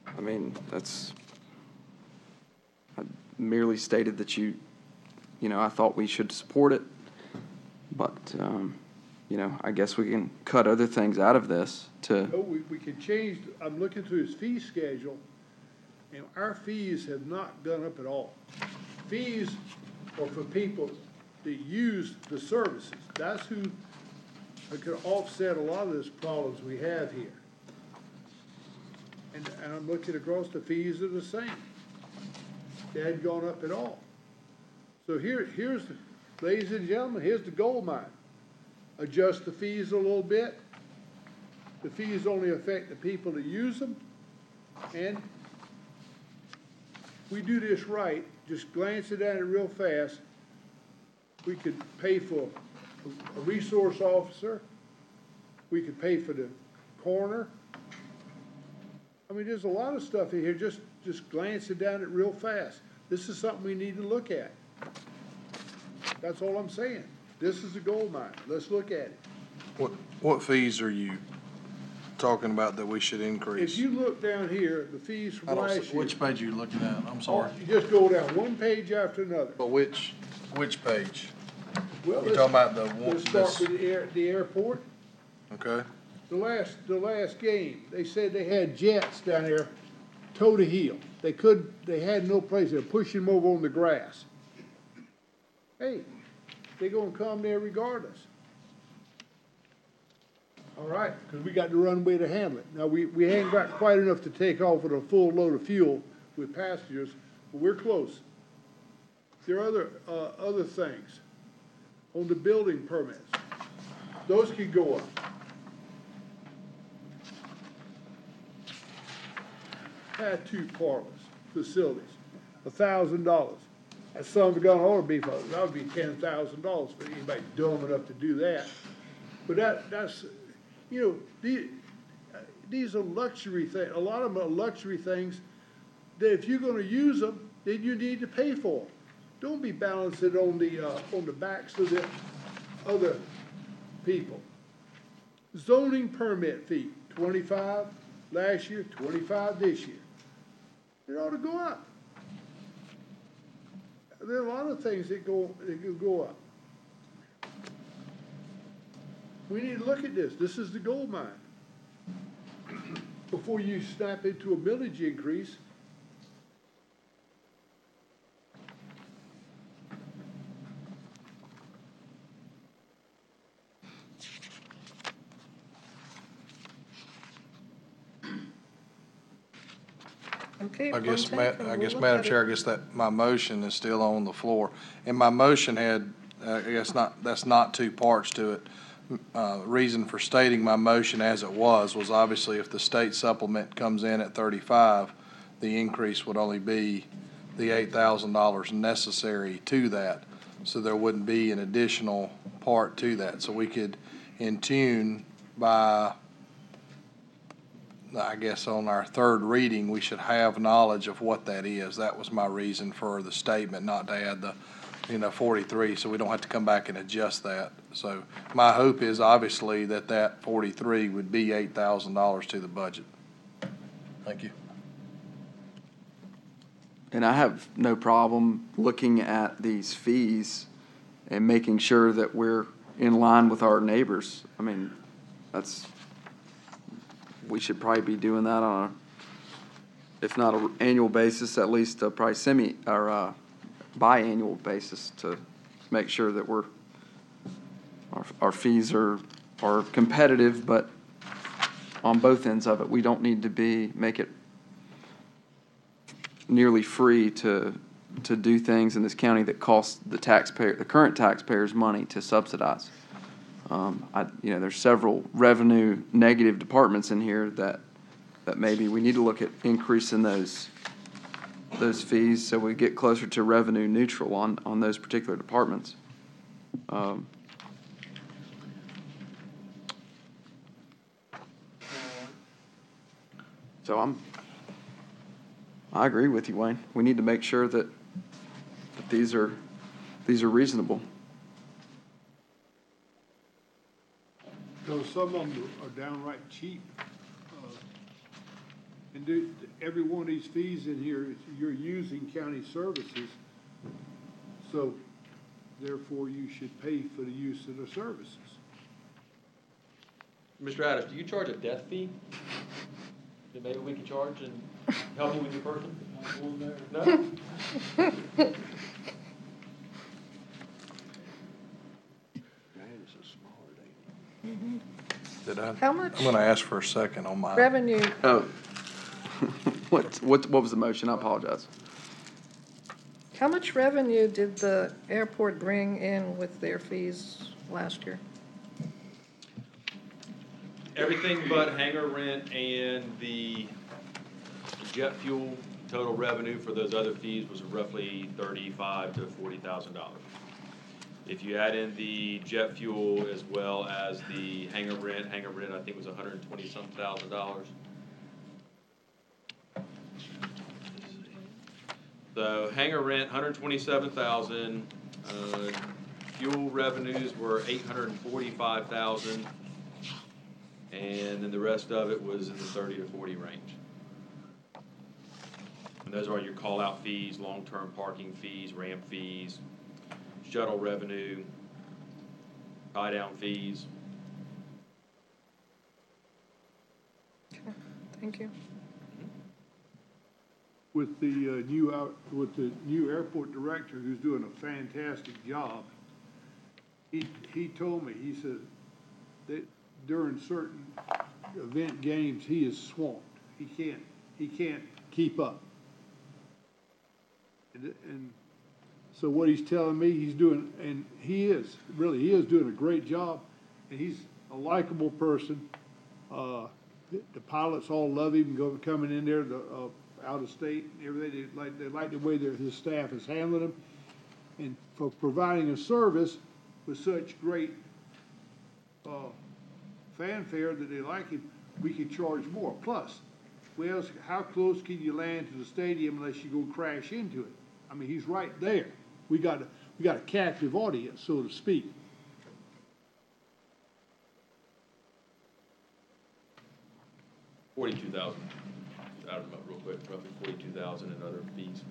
I mean, I merely stated that I thought we should support it, but, I guess we can cut other things out of this to.
Oh, we can change, I'm looking through his fee schedule, and our fees have not gone up at all. Fees are for people that use the services. That's who could offset a lot of this problems we have here. And I'm looking across, the fees are the same. They hadn't gone up at all. So here's, ladies and gentlemen, here's the gold mine. Adjust the fees a little bit. The fees only affect the people that use them. And we do this right, just glancing at it real fast, we could pay for a resource officer. We could pay for the coroner. I mean, there's a lot of stuff in here, just glancing down it real fast. This is something we need to look at. That's all I'm saying. This is a gold mine. Let's look at it.
What fees are you talking about that we should increase?
If you look down here, the fees from last year.
Which page are you looking at? I'm sorry.
You just go down one page after another.
But which page?
Well,
You talking about the one,
let's start
this,
with the airport.
okay?
The last game, they said they had jets down there toe to heel. They had no place. They were pushing them over on the grass. hey, they're gonna come there regardless. All right, because we got the runway to handle it. Now, we ain't got quite enough to take off with a full load of fuel with passengers, but we're close. There are other things on the building permits. Those could go up. Had two parlors, facilities, $1,000. And some have gone on to be, that would be $10,000 for anybody dumb enough to do that. But that's, you know, these are luxury things. A lot of them are luxury things that if you're gonna use them, then you need to pay for them. Don't be balancing on the backs of the other people. Zoning permit fee, 25 last year, 25 this year. It ought to go up. There are a lot of things that could go up. We need to look at this. This is the gold mine. Before you snap into a millage increase,
Okay.
I guess,
point taken.
I
We'll
guess,
look
Madam
at it.
Chair, I guess that my motion is still on the floor. And my motion had, I guess that's not two parts to it. Reason for stating my motion as it was obviously if the state supplement comes in at 35, the increase would only be the $8,000 necessary to that. So there wouldn't be an additional part to that. So we could in tune by, I guess on our third reading, we should have knowledge of what that is. That was my reason for the statement, not to add the, 43, so we don't have to come back and adjust that. So my hope is obviously that 43 would be $8,000 to the budget. Thank you.
And I have no problem looking at these fees and making sure that we're in line with our neighbors. I mean, we should probably be doing that on if not an annual basis, at least probably biannual basis to make sure that our fees are competitive, but on both ends of it, we don't need to make it nearly free to do things in this county that cost the current taxpayers money to subsidize. There's several revenue negative departments in here that maybe we need to look at increasing those fees so we get closer to revenue neutral on those particular departments. So I agree with you, Wayne. We need to make sure that these are reasonable.
though some of them are downright cheap. And every one of these fees in here, you're using county services, so therefore you should pay for the use of the services.
Mr. Adams, do you charge a death fee? That maybe we can charge and help you with your person? No?
How much
I'm gonna ask for a second on my.
revenue,
Oh, what was the motion? I apologize.
how much revenue did the airport bring in with their fees last year?
Everything but hangar rent and the jet fuel, total revenue for those other fees was roughly $35,000 to $40,000. If you add in the jet fuel as well as the hangar rent I think was $120-something thousand. So hangar rent, $127,000. Fuel revenues were $845,000. And then the rest of it was in the 30 to 40 range. And those are your call-out fees, long-term parking fees, ramp fees, shuttle revenue, tie-down fees.
Okay, thank you.
with the new airport director, who's doing a fantastic job. He told me, he said that during certain event games, he is swamped. He can't keep up. And so what he's telling me he's doing, and he is doing a great job, and he's a likable person. The pilots all love him coming in there, out of state and everything. They like the way his staff is handling him, and for providing a service with such great fanfare that they like him, we could charge more. Plus, well, how close can you land to the stadium unless you go crash into it? I mean, he's right there. We got a captive audience, so to speak.
$42,000. Add them up real quick, roughly $42,000 in other fees.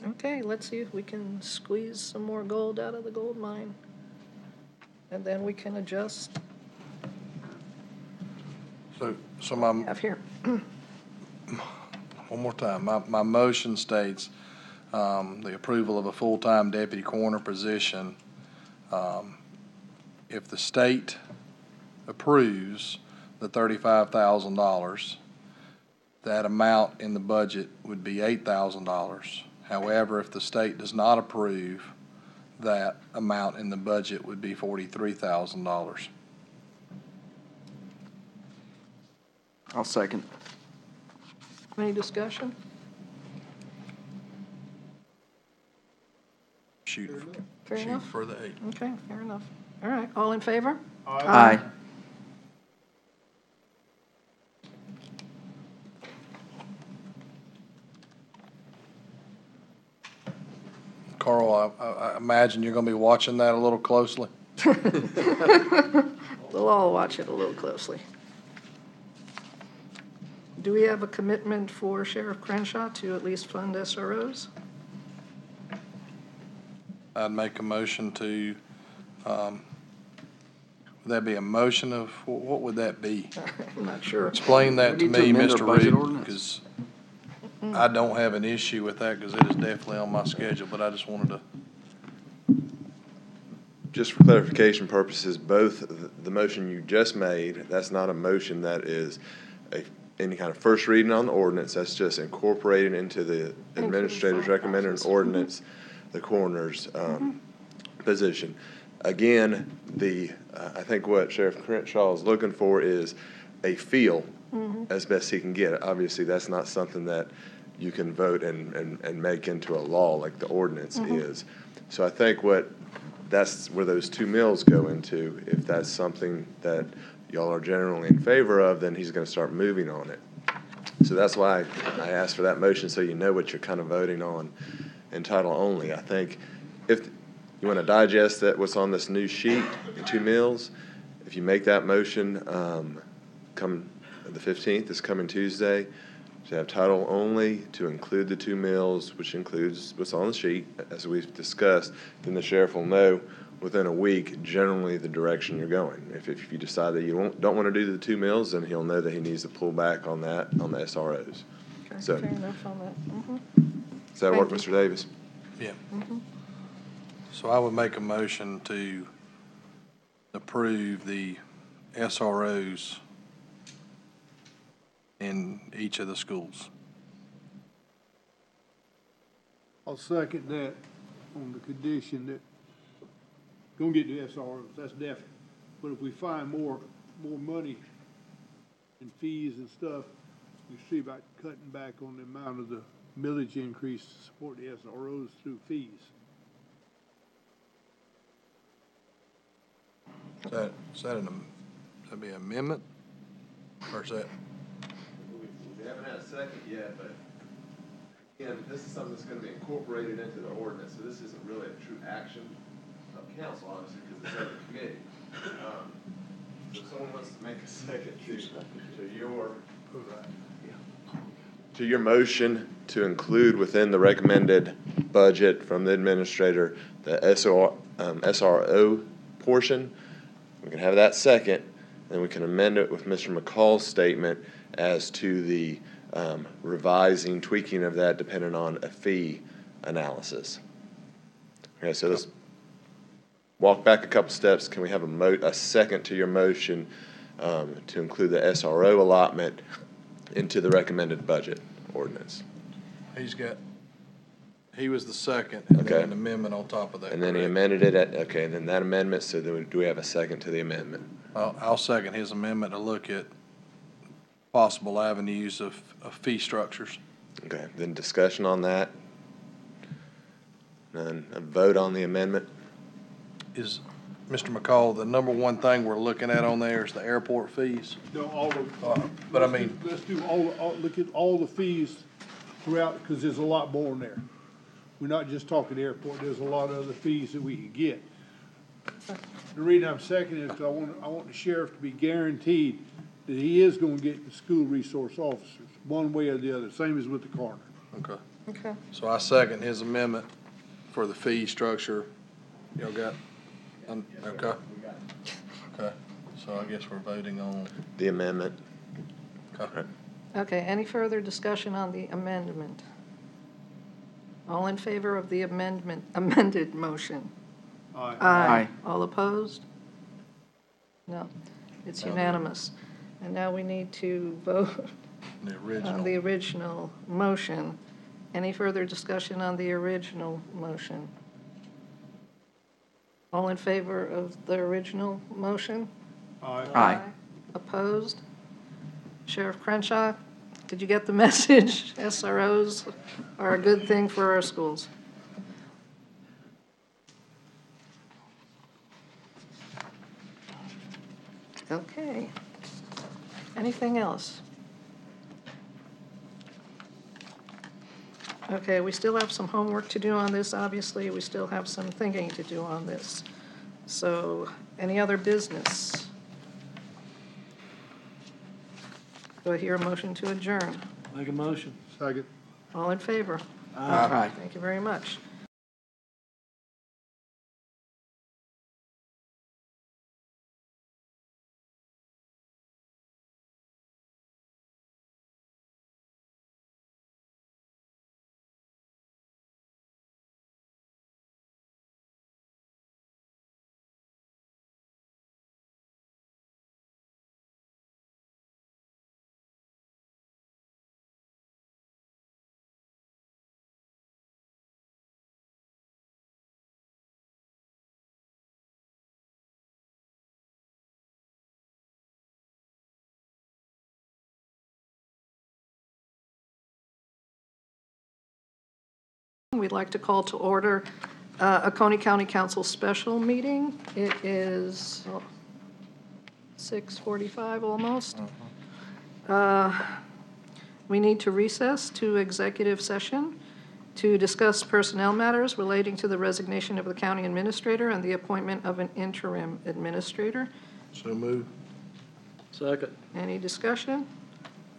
Okay, let's see if we can squeeze some more gold out of the gold mine. And then we can adjust.
So my,
Have here.
one more time, my motion states, the approval of a full-time deputy coroner position. If the state approves the $35,000, that amount in the budget would be $8,000. However, if the state does not approve, that amount in the budget would be $43,000.
I'll second.
Any discussion?
Shoot
Fair enough?
for the 8.
Okay, fair enough. All right, all in favor?
Aye.
Carl, I imagine you're going to be watching that a little closely.
We'll all watch it a little closely. Do we have a commitment for Sheriff Crenshaw to at least fund SROs?
I'd make a motion to, would that be a motion of, what would that be?
I'm not sure.
Explain that to
We need to
me,
amend our
Mr.
budget
Reed,
ordinance.
because I don't have an issue with that, because it is definitely on my schedule, but I just wanted to.
Just for clarification purposes, both the motion you just made, that's not a motion that is any kind of first reading on the ordinance. That's just incorporating into the administrator's recommended ordinance, the coroner's position. Again, I think what Sheriff Crenshaw is looking for is a feel as best he can get. Obviously, that's not something that you can vote and make into a law like the ordinance is. So I think that's where those 2 mills go into. If that's something that y'all are generally in favor of, then he's going to start moving on it. So that's why I asked for that motion, so you know what you're kind of voting on in title only. I think if you want to digest that, what's on this new sheet in 2 mills, if you make that motion, come the 15th, this coming Tuesday, to have title only, to include the 2 mills, which includes what's on the sheet, as we've discussed, then the sheriff will know within a week generally the direction you're going. If you decide that you don't want to do the 2 mills, then he'll know that he needs to pull back on that, on the SROs.
Okay,
So-
fair enough on that.
Does that work,
Thank
Mr. Davis?
Yeah. So I would make a motion to approve the SROs in each of the schools.
I'll second that on the condition that, gonna get the SROs, that's definite. But if we find more money in fees and stuff, we see about cutting back on the amount of the millage increase to support the SROs through fees.
Is that be an amendment? Or is that?
We haven't had a second yet, but again, this is something that's going to be incorporated into the ordinance, so this isn't really a true action of council, obviously, because it's of the committee. So if someone wants to make a second to your motion to include within the recommended budget from the administrator, the SRO portion. We can have that second, and we can amend it with Mr. McCall's statement as to the revising, tweaking of that depending on a fee analysis. Okay, so let's walk back a couple steps. Can we have a second to your motion to include the SRO allotment into the recommended budget ordinance?
He was the second, and
Okay.
then an amendment on top of that.
And then he
correct?
amended it okay, and then that amendment, so then do we have a second to the amendment?
I'll second his amendment to look at possible avenues of fee structures.
Okay, then discussion on that. None, a vote on the amendment?
Is, Mr. McCall, the number one thing we're looking at on there is the airport fees?
No, all of.
But I mean-
Let's do look at all the fees throughout, because there's a lot more in there. We're not just talking airport, there's a lot of other fees that we could get. The reason I'm seconding is because I want the sheriff to be guaranteed that he is gonna get the school resource officers, one way or the other, same as with the coroner.
Okay.
Okay.
So I second his amendment for the fee structure. Y'all got, okay? Okay, so I guess we're voting on,
The amendment?
okay.
Okay, any further discussion on the amendment? All in favor of the amended motion?
Aye.
Aye.
All opposed? No, it's unanimous. And now we need to vote
The
on the
original.
original motion. Any further discussion on the original motion? All in favor of the original motion?
Aye.
Opposed? Sheriff Crenshaw, did you get the message? SROs are a good thing for our schools. Okay. Anything else? Okay, we still have some homework to do on this, obviously. We still have some thinking to do on this. So, any other business? Do I hear a motion to adjourn?
Make a motion.
Second.
All in favor?
Aye.
Thank you very much. We'd like to call to order a Coney County Council special meeting. It is 6:45 almost. We need to recess to executive session to discuss personnel matters relating to the resignation of the county administrator and the appointment of an interim administrator.
So move.
Second.
Any discussion?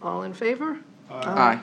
All in favor?
Aye.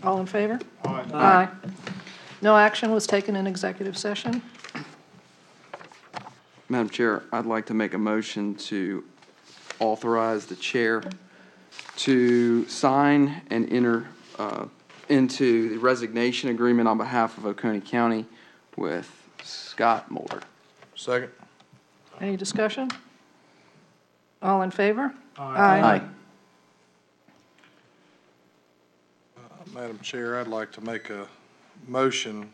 All in favor? Aye. No action was taken in executive session.
Madam Chair, I'd like to make a motion to authorize the chair to sign and enter into the resignation agreement on behalf of Oconee County with Scott Mulder.
Second?
Any discussion? All in favor?
Aye.
Madam Chair, I'd like to make a motion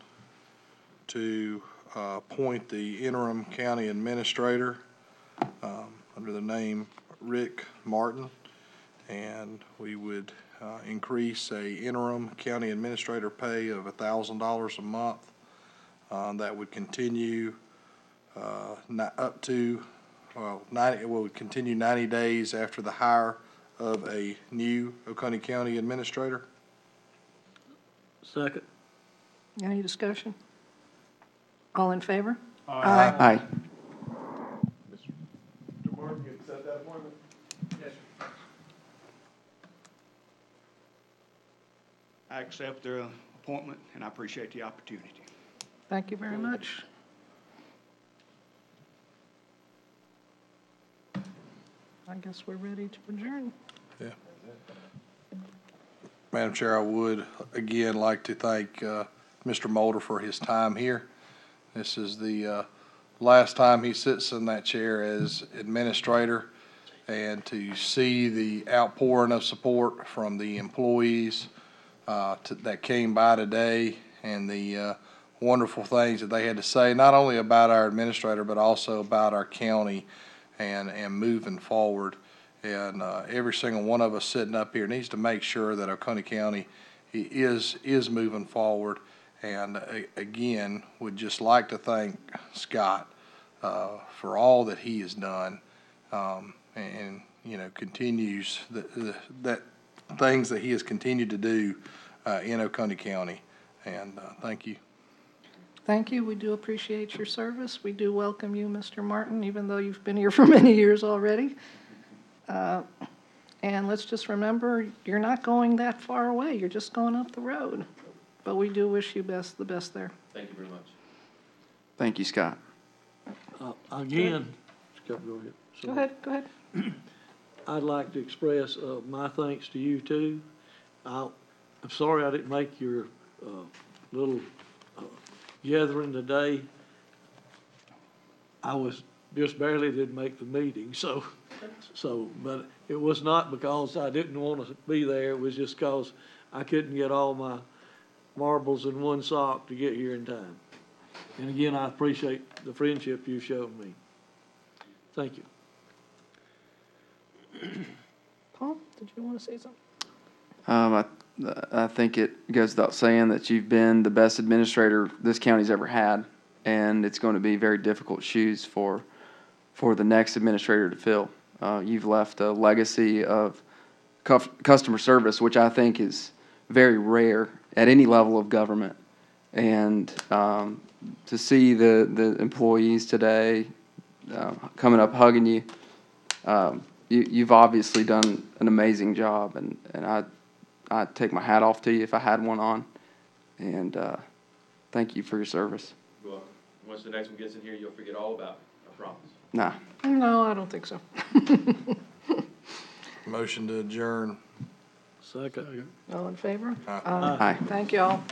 to appoint the interim county administrator under the name Rick Martin, and we would increase a interim county administrator pay of $1,000 a month. That would continue up to, 90, well, would continue 90 days after the hire of a new Oconee County administrator.
Second.
Any discussion? All in favor?
Aye.
Mr. Martin, you accept that appointment?
Yes, sir. I accept their appointment, and I appreciate the opportunity.
Thank you very much. I guess we're ready to adjourn.
Yeah. Madam Chair, I would again like to thank Mr. Mulder for his time here. This is the last time he sits in that chair as administrator, and to see the outpouring of support from the employees that came by today, and the wonderful things that they had to say, not only about our administrator, but also about our county and moving forward. And every single one of us sitting up here needs to make sure that Oconee County is moving forward. And again, would just like to thank Scott for all that he has done, and you know, continues that things that he has continued to do in Oconee County. And thank you.
Thank you. We do appreciate your service. We do welcome you, Mr. Martin, even though you've been here for many years already. And let's just remember, you're not going that far away. You're just going up the road. But we do wish you the best there.
Thank you very much.
Thank you, Scott.
Again, Scott, go ahead.
Go ahead, go ahead.
I'd like to express my thanks to you too. I'm sorry I didn't make your little gathering today. I was just barely did make the meeting, but it was not because I didn't want to be there. It was just because I couldn't get all my marbles in one sock to get here in time. And again, I appreciate the friendship you showed me. Thank you.
Paul, did you want to say something?
I think it goes without saying that you've been the best administrator this county's ever had, and it's going to be very difficult shoes for the next administrator to fill. You've left a legacy of customer service, which I think is very rare at any level of government. And to see the employees today coming up hugging you, you've obviously done an amazing job, and I'd take my hat off to you if I had one on. And thank you for your service.
Well, once the next one gets in here, you'll forget all about it, I promise.
Nah.
No, I don't think so.
Motion to adjourn.
Second.
All in favor?
Aye.
Aye.
Thank you all.